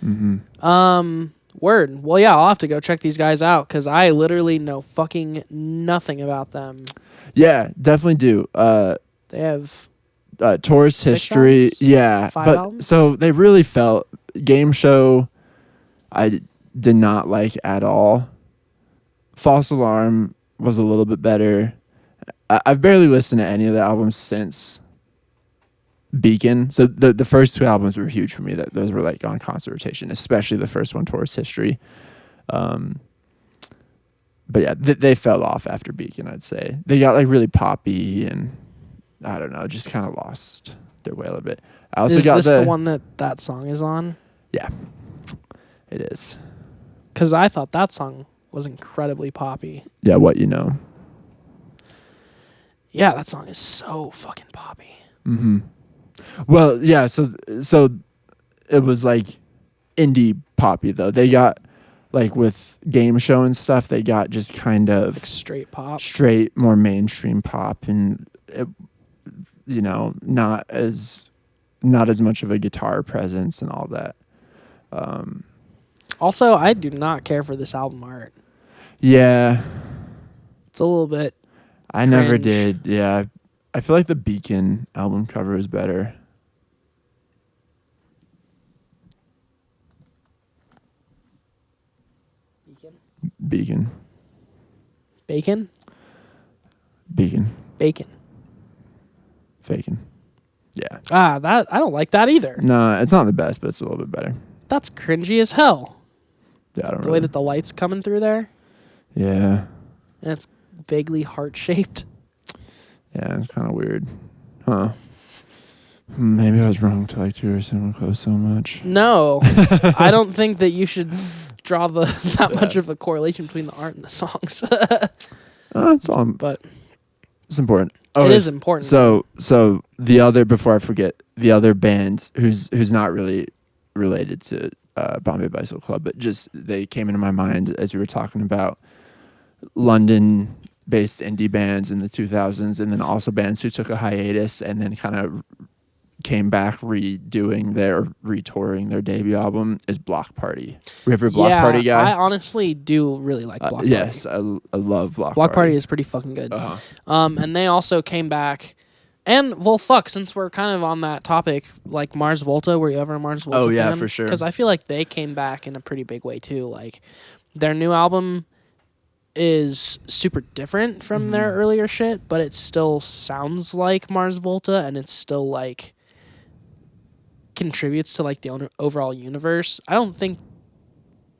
Mm-hmm. Word. Well, yeah, I'll have to go check these guys out because I literally know fucking nothing about them. Yeah, definitely do. They have Tourist 6 history. albums? Yeah. 5 but albums? So they really felt Game Show I did not like at all. False Alarm was a little bit better. I've barely listened to any of the albums since Beacon. So the first 2 albums were huge for me. Those were like on concert rotation, especially the first one, Tourist History. But yeah, they fell off after Beacon, I'd say. They got like really poppy and I don't know, just kind of lost their way a little bit. I also is got this the one that song is on? Yeah, it is. Because I thought that song was incredibly poppy. Yeah, What You Know. Yeah, that song is so fucking poppy. Mm-hmm. Well, yeah, so it was like indie poppy though. They got like with Game Show and stuff, they got just kind of Like straight pop. Straight, more mainstream pop, and it, not as much of a guitar presence and all that. Also, I do not care for this album art. Yeah. It's a little bit I never cringe. did. Yeah. I feel like the Beacon album cover is better. Beacon. Bacon? Beacon. Bacon. Faking. Yeah. I don't like that either. No, it's not the best, but it's a little bit better. That's cringy as hell. Yeah, I don't The way that the light's coming through there. Yeah. And it's vaguely heart-shaped. Yeah, it's kind of weird. Huh. Maybe I was wrong to like Tour Cinema Close so much. No. I don't think that you should draw that much of a correlation between the art and the songs. It's all, but it's important. it is important. So the other, before I forget, the other band who's not really related to Bombay Bicycle Club, but just they came into my mind as we were talking about London-based indie bands in the 2000s, and then also bands who took a hiatus and then kind of came back retouring their debut album is Block Party. River Block Party guy? I honestly do really like Block Party. Yes, I love Block Party. Block Party is pretty fucking good. And they also came back. And, well, since we're kind of on that topic, like Mars Volta, were you ever a Mars Volta fan? Oh, yeah, for sure. Because I feel like they came back in a pretty big way, too. Like, their new album is super different from their earlier shit, but it still sounds like Mars Volta, and it's still, like, contributes to, like, the overall universe. I don't think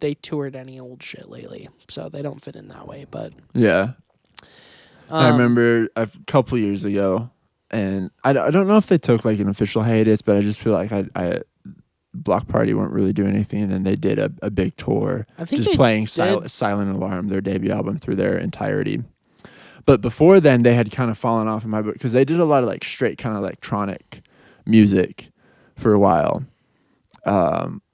they toured any old shit lately, so they don't fit in that way, but... Yeah. I remember a couple years ago, and I don't know if they took like an official hiatus, but I just feel like I Block Party weren't really doing anything, and then they did a big tour, I think just they playing did. Silent Alarm, their debut album, through their entirety. But before then, they had kind of fallen off in my book because they did a lot of like straight kind of electronic music for a while,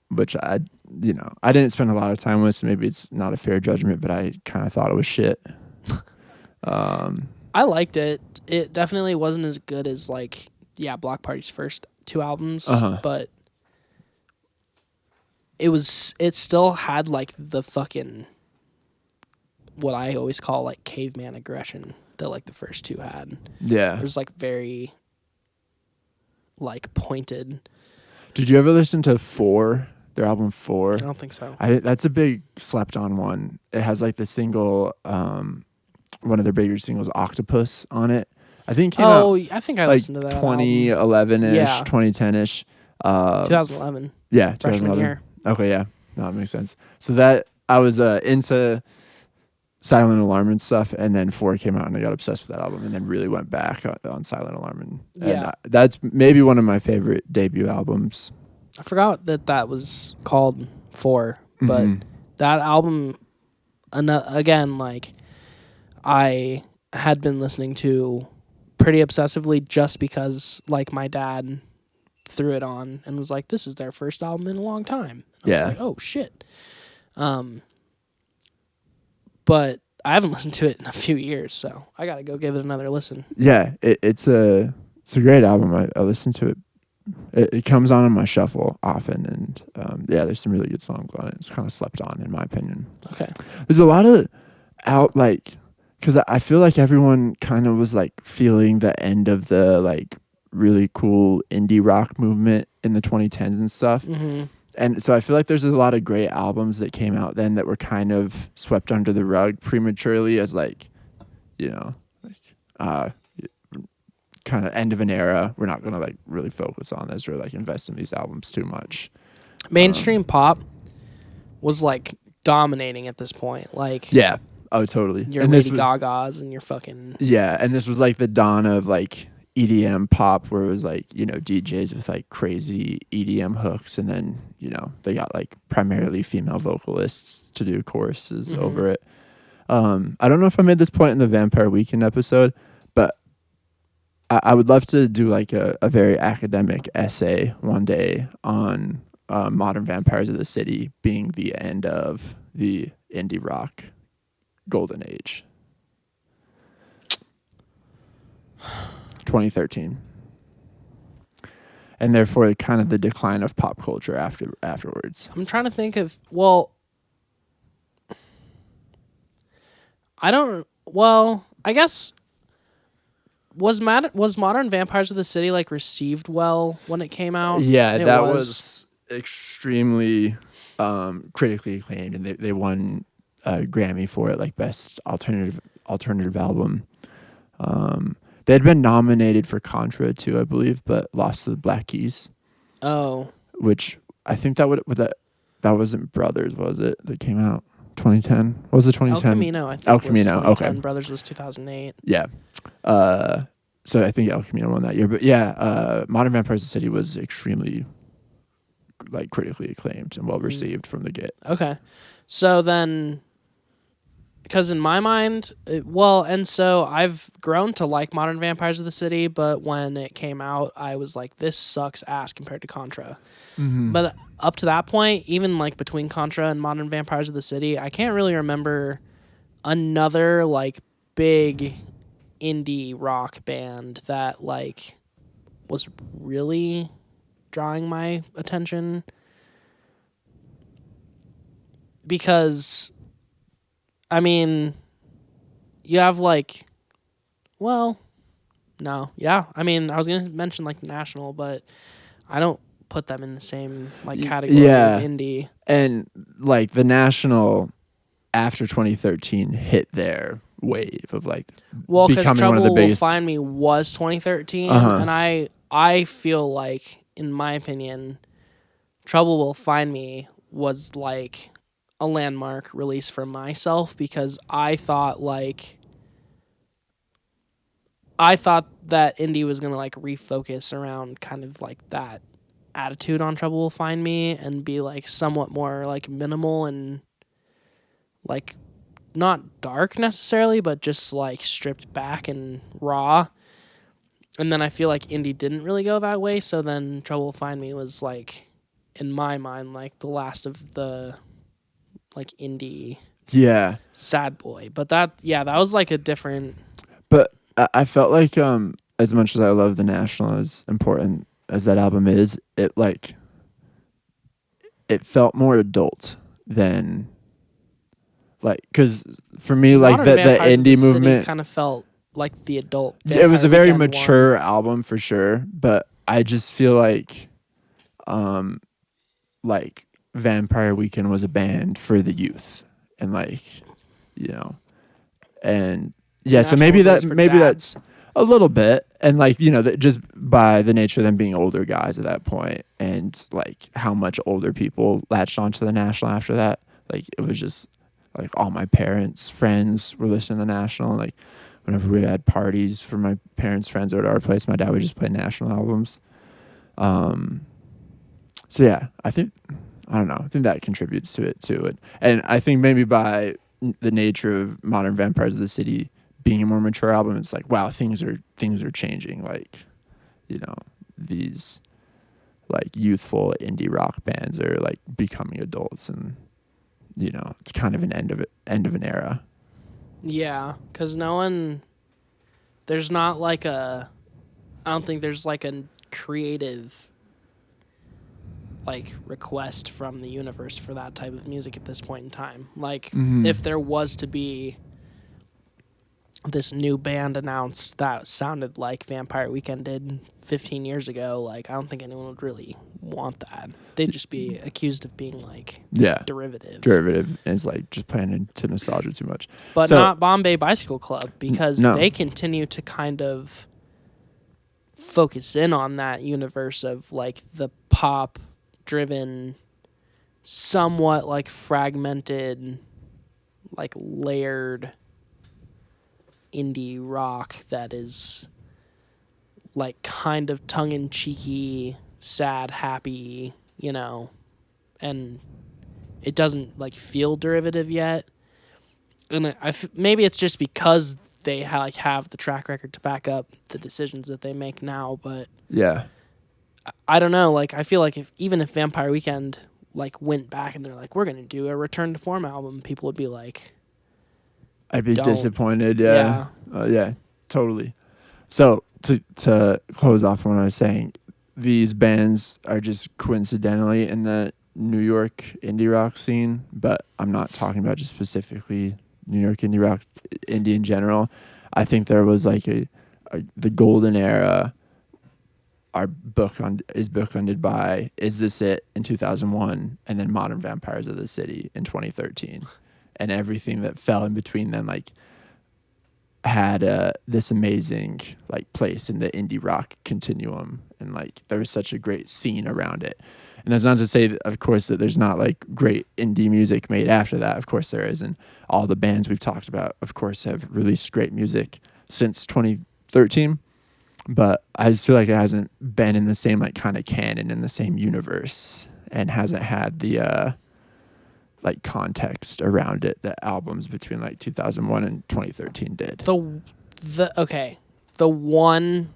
which I didn't spend a lot of time with, so maybe it's not a fair judgment, but I kind of thought it was shit. I liked it. It definitely wasn't as good as Block Party's first 2 albums, but it still had like the fucking what I always call like caveman aggression that like the first 2 had. Yeah. It was like very like pointed. Did you ever listen to 4? Their album 4? I don't think so. That's a big slept on one. It has like the single one of their bigger singles, Octopus, on it. I think it came out I think I like listened to that 2011-ish, Yeah. 2010-ish. 2011. Yeah, Freshman 2011. year. Okay, yeah. No, that makes sense. So that I was into Silent Alarm and stuff, and then 4 came out and I got obsessed with that album, and then really went back on Silent Alarm, and that's maybe one of my favorite debut albums. I forgot that was called 4, but that album, again, like I had been listening to pretty obsessively just because like my dad threw it on and was like, "This is their first album in a long time." And I was like, "Oh shit." But I haven't listened to it in a few years, so I gotta go give it another listen. Yeah, it's a great album. I listen to it. It comes on my shuffle often, and there's some really good songs on it. It's kind of slept on, in my opinion. Okay. There's a lot of because I feel like everyone kind of was like feeling the end of the like really cool indie rock movement in the 2010s and stuff. Mm-hmm. And so I feel like there's a lot of great albums that came out then that were kind of swept under the rug prematurely as like, kind of end of an era. We're not going to like really focus on this or like invest in these albums too much. Mainstream pop was like dominating at this point. Like, yeah. Oh, totally. Your Lady Gaga's and your fucking... Yeah, and this was like the dawn of like EDM pop where it was like, DJs with like crazy EDM hooks, and then, they got like primarily female vocalists to do choruses over it. I don't know if I made this point in the Vampire Weekend episode, but I would love to do like a very academic essay one day on modern vampires of the city being the end of the indie rock golden age. 2013. And therefore kind of the decline of pop culture afterwards. I'm trying to think of I guess was Modern Vampires of the City like received well when it came out? Yeah, that was extremely critically acclaimed, and they won a Grammy for it, like best alternative album. They had been nominated for Contra too, I believe, but lost to the Black Keys. Oh, which I think that wasn't Brothers, was it? That came out 2010. What was it 2010? El Camino, I think. El Camino, okay. Brothers was 2008. Yeah. So I think El Camino won that year, but yeah, Modern Vampires of the City was extremely like critically acclaimed and well received from the get. Okay, so then, because in my mind, and so I've grown to like Modern Vampires of the City, but when it came out, I was like, this sucks ass compared to Contra. Mm-hmm. But up to that point, even like between Contra and Modern Vampires of the City, I can't really remember another like big indie rock band that like was really drawing my attention, because I mean, you have like, I was gonna mention like National, but I don't put them in the same like category of indie. And like the National after 2013 hit their wave of like becoming Trouble one of the biggest. Will Find Me was 2013, and I feel like, in my opinion, Trouble Will Find Me was like a landmark release for myself, because I thought that indie was gonna like refocus around kind of like that attitude on Trouble Will Find Me and be like somewhat more like minimal and like not dark necessarily, but just like stripped back and raw. And then I feel like indie didn't really go that way, so then Trouble Will Find Me was like, in my mind, like the last of the like indie sad boy. But that was like a different... But I felt like as much as I love the National, as important as that album is, it felt more adult than like, because for me like the indie movement kind of felt like the adult. It was a very mature album for sure, but I just feel like Vampire Weekend was a band for the youth, and so maybe that's a little bit, and that just by the nature of them being older guys at that point, and like how much older people latched onto the National after that, like it was just like all my parents' friends were listening to the National. Like whenever we had parties for my parents' friends or at our place, my dad would just play National albums. So yeah, I think that contributes to it too. And I think maybe by the nature of Modern Vampires of the City being a more mature album, it's like, wow, things are changing. Like, you know, these like youthful indie rock bands are like becoming adults, and you know, it's kind of an end of an era. Yeah, because there's not like I don't think there's like a creative like request from the universe for that type of music at this point in time. Like if there was to be this new band announced that sounded like Vampire Weekend did 15 years ago, like I don't think anyone would really want that. They'd just be accused of being like derivative. And it's like just playing into nostalgia too much. But not Bombay Bicycle Club, because they continue to kind of focus in on that universe of like the pop driven, somewhat like fragmented, like layered indie rock that is like kind of tongue-in-cheeky, sad, happy, you know, and it doesn't like feel derivative yet. And maybe it's just because they have the track record to back up the decisions that they make now, but yeah, I don't know. Like I feel like even if Vampire Weekend like went back and they're like, we're gonna do a return to form album, people would be like, I'd be disappointed. Yeah. Yeah, totally. So to close off what I was saying, these bands are just coincidentally in the New York indie rock scene, but I'm not talking about just specifically New York indie rock, indie in general. I think there was like the golden era. Our book is bookended by Is This It in 2001, and then Modern Vampires of the City in 2013, and everything that fell in between them like had this amazing like place in the indie rock continuum, and like there was such a great scene around it. And that's not to say that, of course, that there's not like great indie music made after that. Of course there is, and all the bands we've talked about, of course, have released great music since 2013. But I just feel like it hasn't been in the same like kind of canon, in the same universe, and hasn't had the like context around it that albums between like 2001 and 2013 did. The one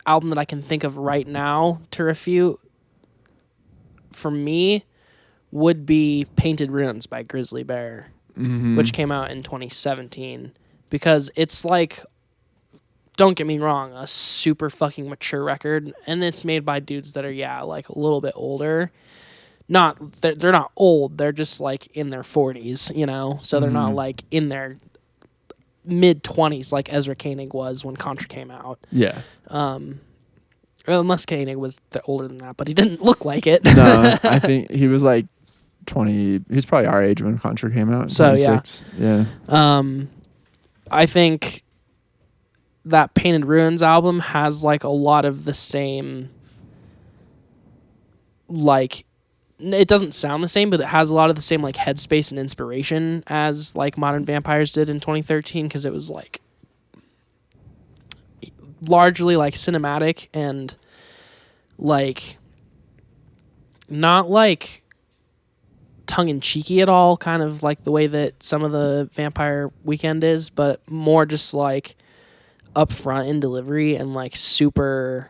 album that I can think of right now to refute for me would be Painted Ruins by Grizzly Bear, which came out in 2017, because it's like, don't get me wrong, a super fucking mature record, and it's made by dudes that are like a little bit older. They're not old, they're just like in their 40s, you know, so they're not like in their mid 20s like Ezra Koenig was when Contra came out. Yeah. Well, unless Koenig was older than that, but he didn't look like it. No, I think he was like 20. He's probably our age when Contra came out. So 26. Yeah. I think that Painted Ruins album has like a lot of the same, like, it doesn't sound the same, but it has a lot of the same like headspace and inspiration as like Modern Vampires did in 2013, because it was like largely like cinematic and like not like tongue-in-cheeky at all, kind of like the way that some of the Vampire Weekend is, but more just like upfront in delivery and like super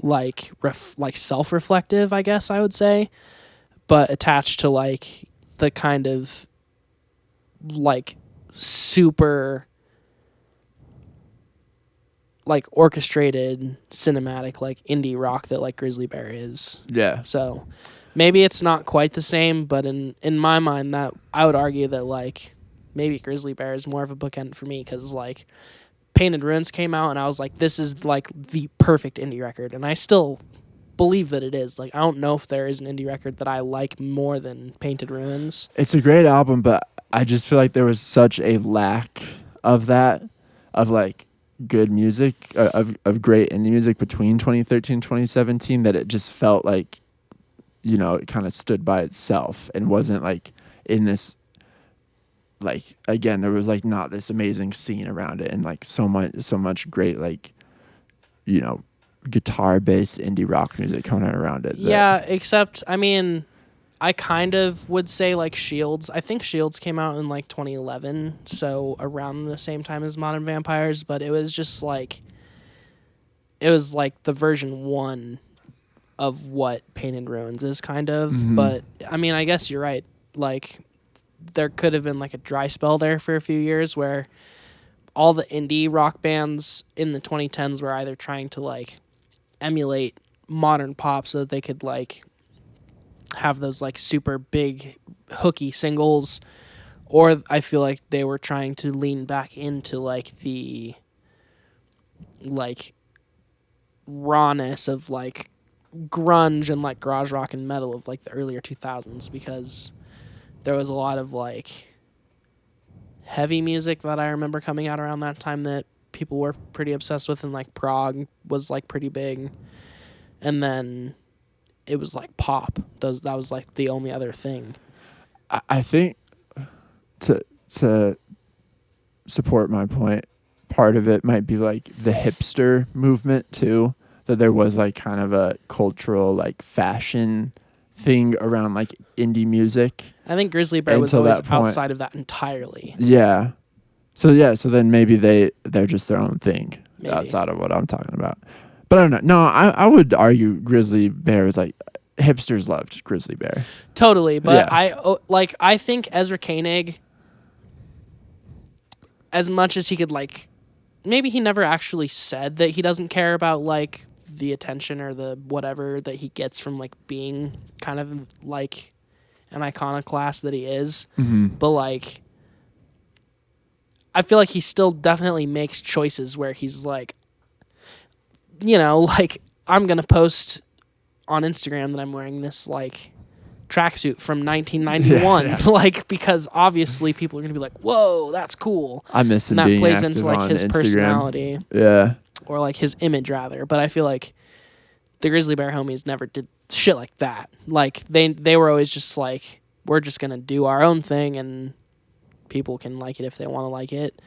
like self-reflective, I guess I would say, but attached to like the kind of like super like orchestrated cinematic like indie rock that like Grizzly Bear is. Yeah. So maybe it's not quite the same, but in my mind, that I would argue that like maybe Grizzly Bear is more of a bookend for me, because like Painted Ruins came out and I was like, this is like the perfect indie record, and I still believe that it is. Like I don't know if there is an indie record that I like more than Painted Ruins. It's a great album, but I just feel like there was such a lack of that, of like good music, of great indie music between 2013 and 2017, that it just felt like, it kind of stood by itself and wasn't like in this, like, again, there was like not this amazing scene around it, and like so much great, like, guitar based indie rock music coming out around it. Yeah, except I mean, I kind of would say like Shields. I think Shields came out in like 2011, so around the same time as Modern Vampires, but it was just like it was like the version 1 of what Painted Ruins is kind of. Mhm. But I mean, I guess you're right. Like there could have been like a dry spell there for a few years where all the indie rock bands in the 2010s were either trying to like emulate modern pop so that they could like have those like super big hooky singles, or I feel like they were trying to lean back into like the like rawness of like grunge and like garage rock and metal of like the earlier 2000s, because there was a lot of like heavy music that I remember coming out around that time that people were pretty obsessed with, and like prog was like pretty big, and then it was like pop. That was like the only other thing. I think to support my point, part of it might be like the hipster movement too, that there was like kind of a cultural like fashion thing around like indie music. I think Grizzly Bear was Until always that point. outside of that entirely. Yeah. So then maybe they're just their own thing Maybe. outside of what I'm talking about. But I don't know. No, I would argue Grizzly Bear is like, hipsters loved Grizzly Bear. Totally, but Yeah. I think Ezra Koenig, as much as he could like, maybe he never actually said that he doesn't care about like the attention or the whatever that he gets from like being kind of like an iconoclast that he is. Mm-hmm. But like I feel like he still definitely makes choices where he's like, like I'm going to post on Instagram that I'm wearing this like tracksuit from 1991, Yeah. like, because obviously people are going to be like, whoa, that's cool. I miss him And that being plays active into like on his Instagram. personality Yeah. or like his image rather. But I feel like the Grizzly Bear homies never did shit like that. Like they were always just like, we're just going to do our own thing and people can like it if they want to like it.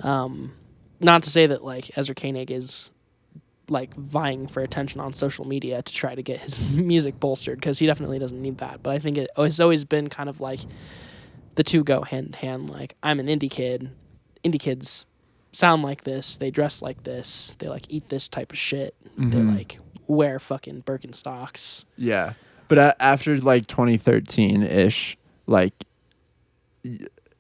Not to say that like Ezra Koenig is like vying for attention on social media to try to get his music bolstered, because he definitely doesn't need that. But I think it's always been kind of like the two go hand in hand. Like, I'm an indie kid. Indie kids sound like this. They dress like this. They like eat this type of shit. Mm-hmm. They like wear fucking Birkenstocks. Yeah. But after like 2013-ish, like,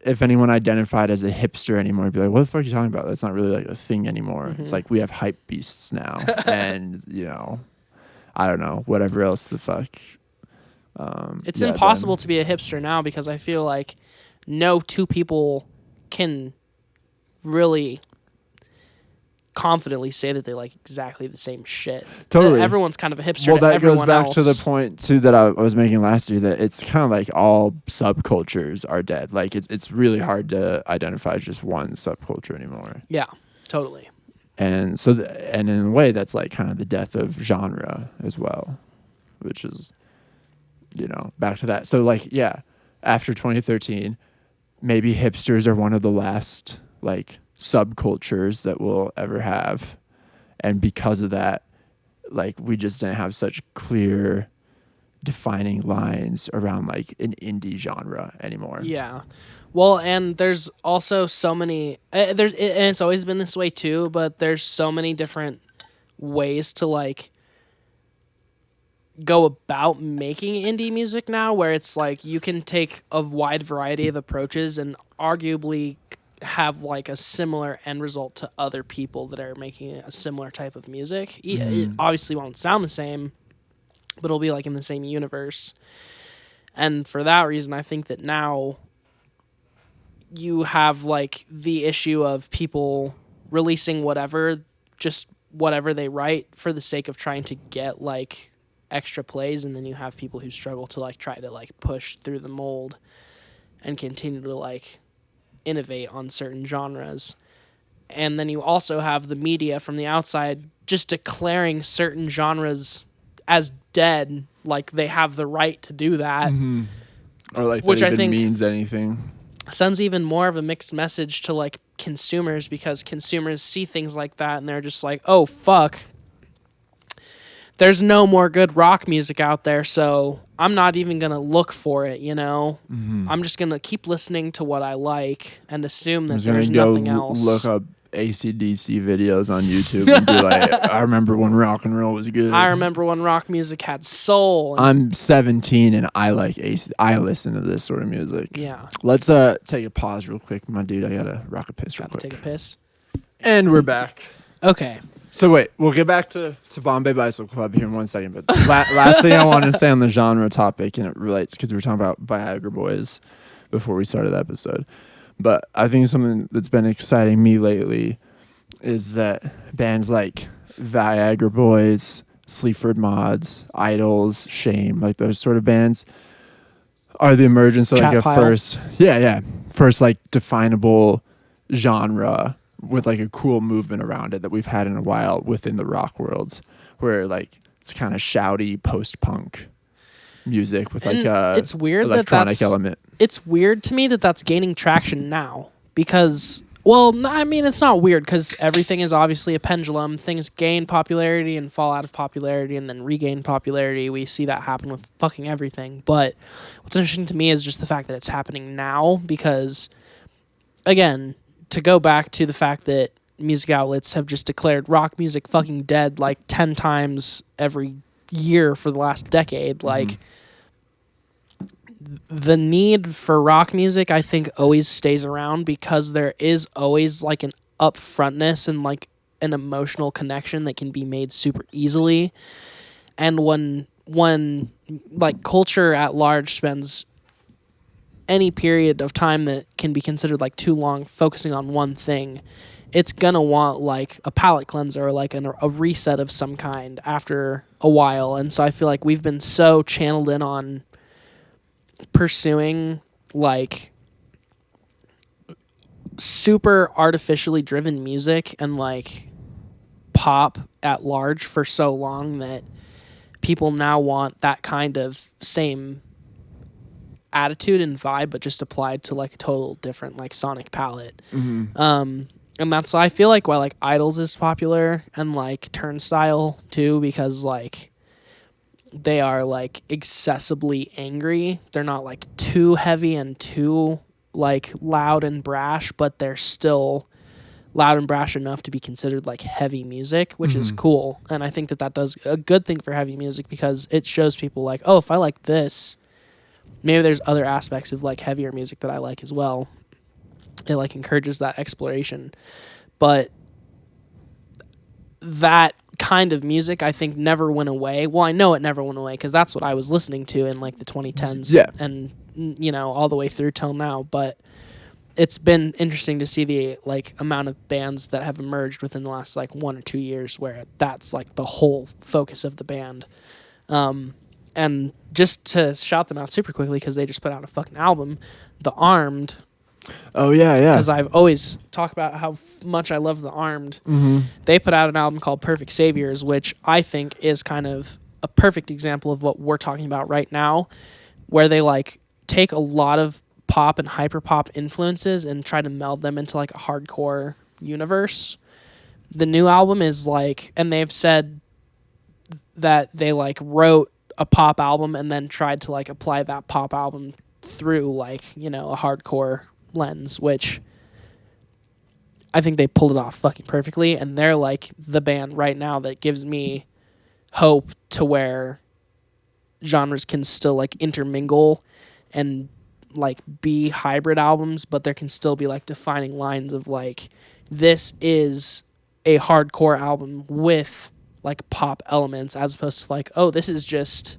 if anyone identified as a hipster anymore, it'd be like, what the fuck are you talking about? That's not really like a thing anymore. Mm-hmm. It's like we have hype beasts now. And, I don't know, whatever else the fuck. It's impossible to be a hipster now, because I feel like no two people can really confidently say that they like exactly the same shit. Totally. Everyone's kind of a hipster. Well, to that everyone goes back else. to the point too that I was making last year, that it's kind of like all subcultures are dead. Like it's really hard to identify just one subculture anymore. Yeah, totally. And so, and in a way, that's like kind of the death of genre as well, which is, back to that. So like, yeah, after 2013, maybe hipsters are one of the last like subcultures that we'll ever have. And because of that, like, we just didn't have such clear defining lines around like an indie genre anymore. Yeah. Well, and there's also so many and it's always been this way too, but there's so many different ways to like go about making indie music now, where it's like you can take a wide variety of approaches and arguably have like a similar end result to other people that are making a similar type of music. It obviously won't sound the same, but it'll be like in the same universe. And for that reason, I think that now you have like the issue of people releasing whatever they write for the sake of trying to get like extra plays, and then you have people who struggle to like try to like push through the mold and continue to like innovate on certain genres. And then you also have the media from the outside just declaring certain genres as dead, like they have the right to do that. Mm-hmm. Or like Which that I even think means anything. Sends even more of a mixed message to like consumers, because consumers see things like that and they're just like, oh fuck, there's no more good rock music out there, so I'm not even gonna look for it, you know? Mm-hmm. I'm just gonna keep listening to what I like and assume I'm that just gonna there's go nothing else. look up AC/DC videos on YouTube and be like, I remember when rock and roll was good. I remember when rock music had soul. I'm 17 and I like AC. I listen to this sort of music. Yeah. Let's take a pause real quick, my dude. I gotta rock a piss real Gotta quick. take a piss. And we're back. Okay. So wait, we'll get back to Bombay Bicycle Club here in 1 second. But last thing I want to say on the genre topic, and it relates because we were talking about Viagra Boys before we started the episode. But I think something that's been exciting me lately is that bands like Viagra Boys, Sleaford Mods, Idols, Shame, like those sort of bands are the emergence of like a first like definable genre with like a cool movement around it that we've had in a while within the rock world, where like it's kind of shouty post-punk music with like a it's weird electronic element. It's weird to me that that's gaining traction now because, well, I mean, it's not weird because everything is obviously a pendulum. Things gain popularity and fall out of popularity and then regain popularity. We see that happen with fucking everything. But what's interesting to me is just the fact that it's happening now because, again, to go back to the fact that music outlets have just declared rock music fucking dead like 10 times every year for the last decade, like the need for rock music I think always stays around because there is always like an upfrontness and like an emotional connection that can be made super easily. And when like culture at large spends any period of time that can be considered like too long focusing on one thing, it's gonna want like a palate cleanser or like a reset of some kind after a while. And so I feel like we've been so channeled in on pursuing like super artificially driven music and like pop at large for so long that people now want that kind of same attitude and vibe but just applied to like a total different like sonic palette. And that's, I feel like, why like Idols is popular and like Turnstile too, because like they are like excessively angry. They're not like too heavy and too like loud and brash, but they're still loud and brash enough to be considered like heavy music, which is cool. And I think that does a good thing for heavy music because it shows people like, oh, if I like this, maybe there's other aspects of like heavier music that I like as well. It like encourages that exploration. But that kind of music I think never went away. Well, I know it never went away because that's what I was listening to in like the 2010s and you know all the way through till now. But it's been interesting to see the like amount of bands that have emerged within the last like 1 or 2 years where that's like the whole focus of the band. And just to shout them out super quickly because they just put out a fucking album, The Armed. Oh yeah. Because I've always talked about how much I love The Armed. They put out an album called Perfect Saviors, which I think is kind of a perfect example of what we're talking about right now, where they like take a lot of pop and hyperpop influences and try to meld them into like a hardcore universe. The new album is like, and they've said that they like wrote a pop album and then tried to like apply that pop album through like, you know, a hardcore lens, which I think they pulled it off fucking perfectly. And they're like the band right now that gives me hope to where genres can still like intermingle and like be hybrid albums, but there can still be like defining lines of like, this is a hardcore album with like pop elements as opposed to like, oh, this is just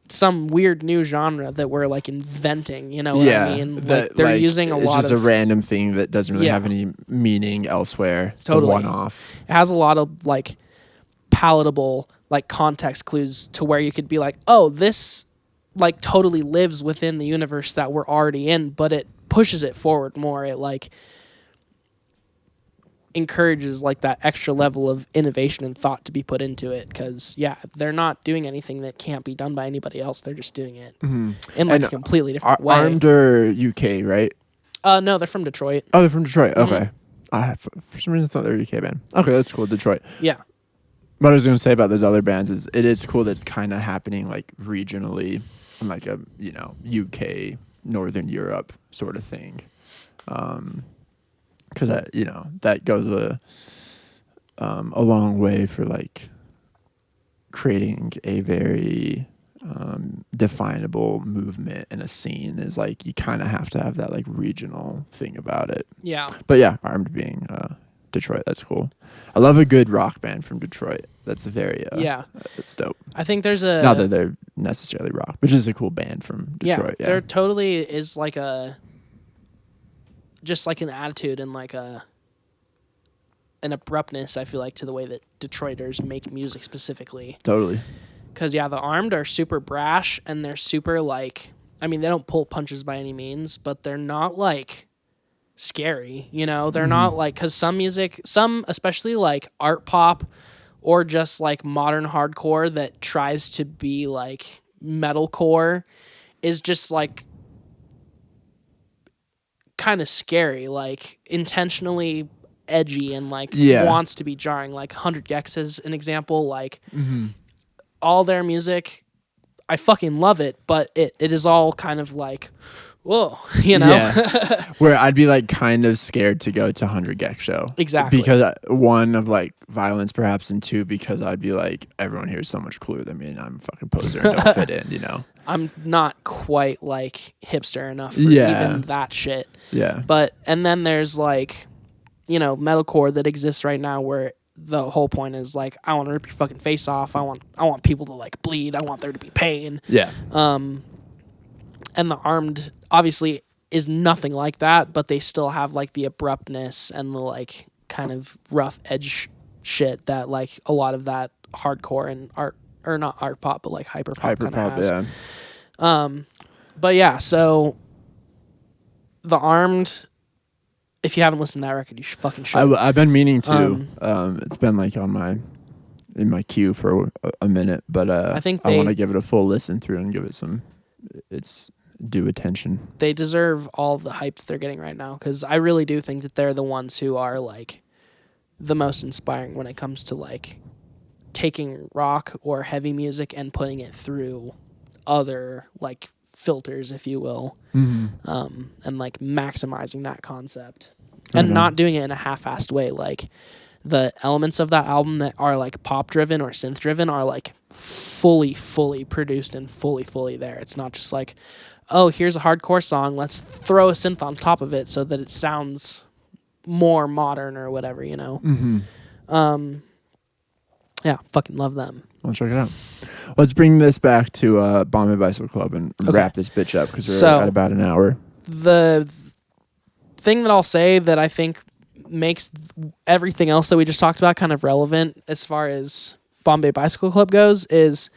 some weird new genre that we're like inventing, you know what I mean? Like they're like, using a lot of... It's just a random thing that doesn't really have any meaning elsewhere. It's totally. a one-off. It has a lot of like palatable like context clues to where you could be like, oh, this like totally lives within the universe that we're already in, but it pushes it forward more. It like encourages like that extra level of innovation and thought to be put into it, because they're not doing anything that can't be done by anybody else. They're just doing it in like And a completely different way. Armed are UK, right? No, they're from Detroit. Oh, they're from Detroit. Okay. For some reason I thought they were a UK band. Okay, that's cool. Detroit. Yeah. What I was going to say about those other bands is it is cool that it's kind of happening like regionally, in like a UK, Northern Europe sort of thing, because that goes a long way for like creating a very definable movement in a scene. Is like you kind of have to have that like regional thing about it. Yeah. But yeah, Armed being Detroit, that's cool. I love a good rock band from Detroit. That's very it's dope. I think there's not that they're necessarily rock, but just a cool band from Detroit. Yeah, there totally is like just like an attitude and like an abruptness, I feel like, to the way that Detroiters make music specifically. Totally. Because the Armed are super brash and they're super like, I mean, they don't pull punches by any means, but they're not like scary, they're not like, because some especially like art pop or just like modern hardcore that tries to be like metalcore is just like kind of scary, like intentionally edgy and like wants to be jarring. Like 100 Gex is an example. Like all their music, I fucking love it, but it is all kind of like, whoa, Yeah. Where I'd be like kind of scared to go to 100 Gex show. Exactly. Because one of like violence perhaps, and two because I'd be like, everyone here is so much cooler than me and I'm a fucking poser and don't fit in, I'm not quite like hipster enough for even that shit. Yeah. But and then there's like, metalcore that exists right now where the whole point is like, I want to rip your fucking face off. I want people to like bleed. I want there to be pain. Yeah. And the Armed obviously is nothing like that, but they still have like the abruptness and the like kind of rough edge shit that like a lot of that hardcore and art, or not art pop, but like hyper pop kind of has. Yeah. But yeah, so the Armed, if you haven't listened to that record, you fucking should. I've been meaning to. It's been like in my queue for a minute, but I want to give it a full listen through and give it its due attention. They deserve all the hype that they're getting right now, because I really do think that they're the ones who are like the most inspiring when it comes to like taking rock or heavy music and putting it through other like filters, if you will, and like maximizing that concept and not doing it in a half-assed way. Like the elements of that album that are like pop driven or synth driven are like fully produced and fully there. It's not just like, oh, here's a hardcore song, let's throw a synth on top of it so that it sounds more modern or whatever, yeah, fucking love them. I'll check it out. Let's bring this back to Bombay Bicycle Club and wrap this bitch up, because we're at about an hour. The thing that I'll say that I think makes everything else that we just talked about kind of relevant as far as Bombay Bicycle Club goes is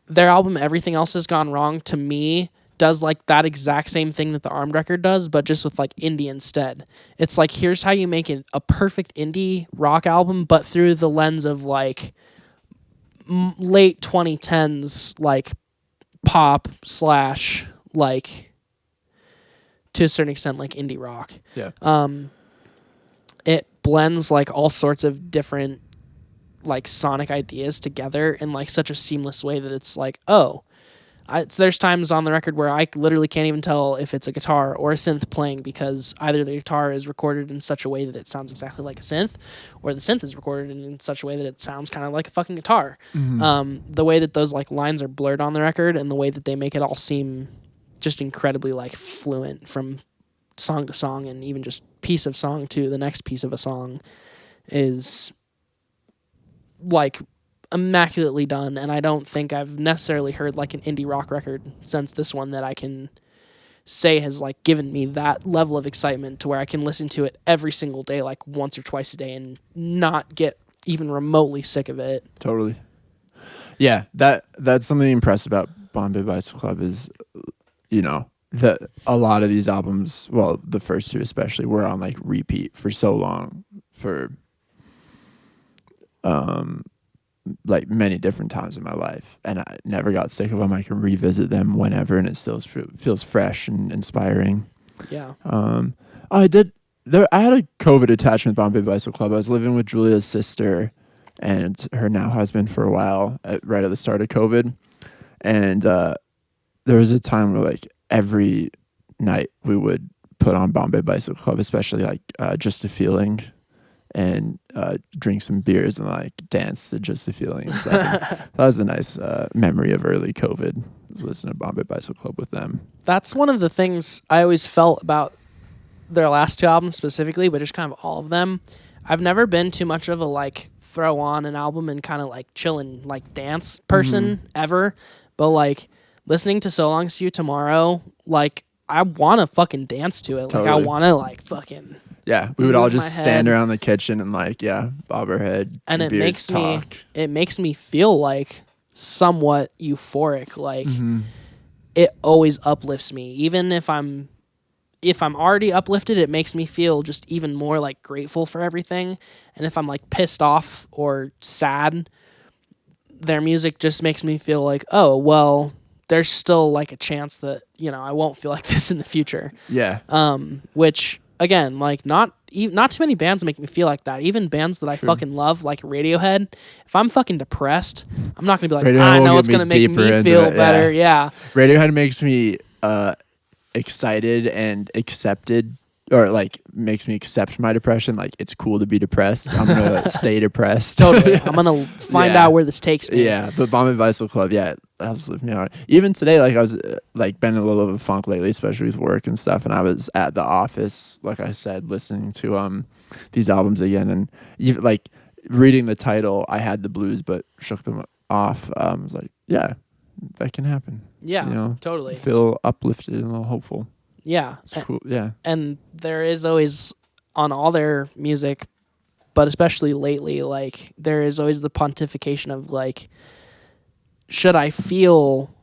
their album Everything Else Has Gone Wrong, to me, does like that exact same thing that the Armed record does, but just with like indie instead. It's like, here's how you make it a perfect indie rock album, but through the lens of like late 2010s like pop / like to a certain extent like indie rock. Yeah. It blends like all sorts of different like sonic ideas together in like such a seamless way that it's like, oh, there's times on the record where I literally can't even tell if it's a guitar or a synth playing, because either the guitar is recorded in such a way that it sounds exactly like a synth, or the synth is recorded in such a way that it sounds kind of like a fucking guitar. The way that those like lines are blurred on the record and the way that they make it all seem just incredibly like fluent from song to song and even just piece of song to the next piece of a song is like immaculately done. And I don't think I've necessarily heard like an indie rock record since this one that I can say has like given me that level of excitement to where I can listen to it every single day, like once or twice a day, and not get even remotely sick of it. Totally. Yeah, that's something impressive about Bombay Bicycle Club is, that a lot of these albums, well, the first two especially, were on like repeat for so long, for like many different times in my life, and I never got sick of them. I can revisit them whenever, and it still feels fresh and inspiring. Yeah. I did there. I had a COVID attachment with Bombay Bicycle Club. I was living with Julia's sister and her now husband for a while, right at the start of COVID, and there was a time where like every night we would put on Bombay Bicycle Club, especially like Just a Feeling, and drink some beers and like dance to Just a Feeling. So that was a nice memory of early COVID. Was listening to Bombay Bicycle Club with them. That's one of the things I always felt about their last two albums specifically, but just kind of all of them. I've never been too much of a like throw on an album and kind of like chill and like dance person ever. But like listening to So Long See You Tomorrow, like I want to fucking dance to it. Totally. Like I want to like fucking. Yeah, we would all move just my stand head. around the kitchen and like, bob our head. And it beers, makes talk. me feel like somewhat euphoric. Like it always uplifts me. Even if I'm already uplifted, it makes me feel just even more like grateful for everything. And if I'm like pissed off or sad, their music just makes me feel like, oh, well, there's still like a chance that, I won't feel like this in the future. Yeah. Which again, like not too many bands make me feel like that. Even bands that I fucking love, like Radiohead, if I'm fucking depressed, I'm not gonna be like, Radiohead I know will it's get gonna me make deeper me into feel it, better. Yeah. Radiohead makes me excited and accepted, or like makes me accept my depression. Like it's cool to be depressed. I'm gonna stay depressed. Totally. I'm gonna find out where this takes me. Yeah, but Bombay Bicycle Club, it helps lift me out. Even today, like I was like been in a little of a funk lately, especially with work and stuff. And I was at the office, like I said, listening to these albums again, and even like reading the title, I had the blues, but shook them off. I was like, yeah, that can happen. Yeah, totally. Feel uplifted and a little hopeful. Yeah. It's cool. Yeah. And there is always on all their music, but especially lately, like there is always the pontification of like, should I feel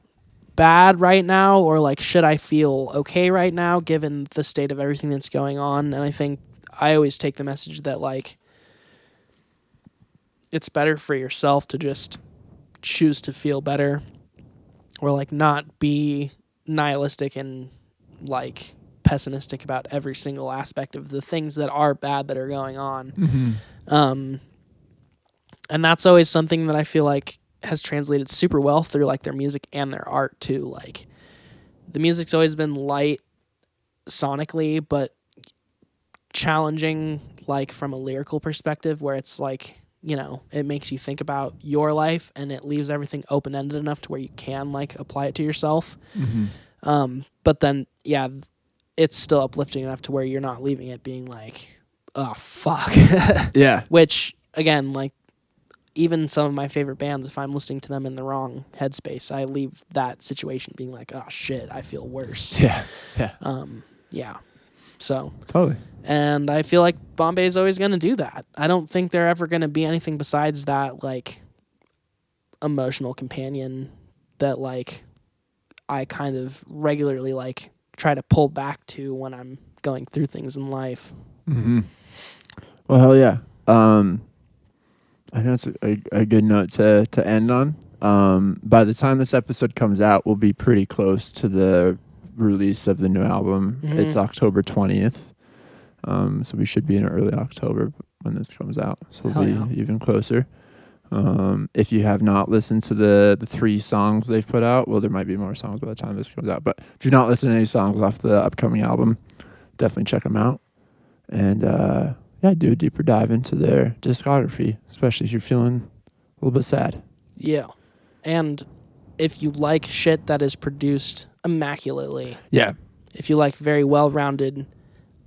bad right now, or like should I feel okay right now given the state of everything that's going on? And I think I always take the message that like it's better for yourself to just choose to feel better, or like not be nihilistic and like pessimistic about every single aspect of the things that are bad that are going on. And that's always something that I feel like has translated super well through like their music and their art too. Like the music's always been light sonically, but challenging like from a lyrical perspective, where it's like, it makes you think about your life and it leaves everything open-ended enough to where you can like apply it to yourself. But then, it's still uplifting enough to where you're not leaving it being like, oh, fuck. Yeah. Which, again, like, even some of my favorite bands, if I'm listening to them in the wrong headspace, I leave that situation being like, oh, shit, I feel worse. Yeah. Yeah. So. Totally. And I feel like Bombay is always going to do that. I don't think they're ever going to be anything besides that, like, emotional companion that, like, I kind of regularly, like, try to pull back to when I'm going through things in life. Well, hell yeah. I think that's a good note to end on. By the time this episode comes out, we'll be pretty close to the release of the new album. It's October 20th. So we should be in early October when this comes out. So we'll be even closer. If you have not listened to the 3 songs they've put out, well, there might be more songs by the time this comes out. But if you're not listening to any songs off the upcoming album, definitely check them out. And do a deeper dive into their discography, especially if you're feeling a little bit sad. Yeah. And if you like shit that is produced immaculately. Yeah. If you like very well-rounded,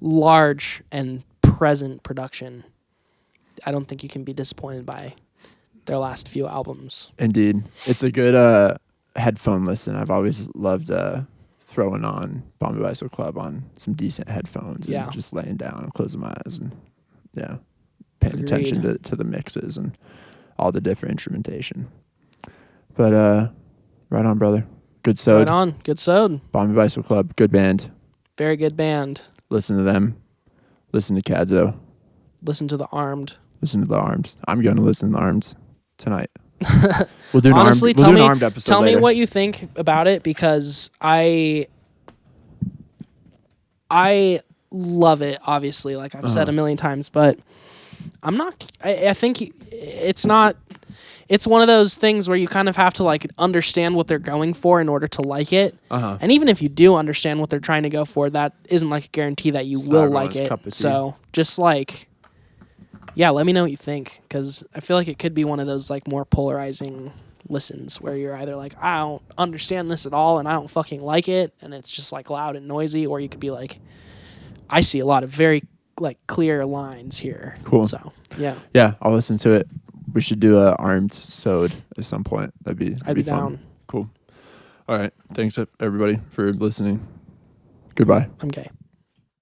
large, and present production, I don't think you can be disappointed by their last few albums. Indeed. It's a good headphone listen. I've always loved throwing on Bombay Bicycle Club on some decent headphones and just laying down and closing my eyes and paying attention to the mixes and all the different instrumentation. But right on, brother. Good sode. Right on. Good sode. Bombay Bicycle Club. Good band. Very good band. Listen to them. Listen to Podcadzo. listen to the Armed. Listen to the Arms. I'm going to listen to the Arms tonight. We'll do an Honestly, we'll do an Armed episode tell later. me what you think about it, because I love it, obviously, like I've said a million times, but I think it's not, it's one of those things where you kind of have to like understand what they're going for in order to like it. And even if you do understand what they're trying to go for, that isn't like a guarantee that you will like it. So just like, yeah, let me know what you think, because I feel like it could be one of those like more polarizing listens where you're either like, I don't understand this at all and I don't fucking like it and it's just like loud and noisy, or you could be like, I see a lot of very like clear lines here. Cool. So yeah, I'll listen to it. We should do a Armed sode at some point. I'd be fun. down. Cool. All right. Thanks everybody for listening. Goodbye. I'm gay.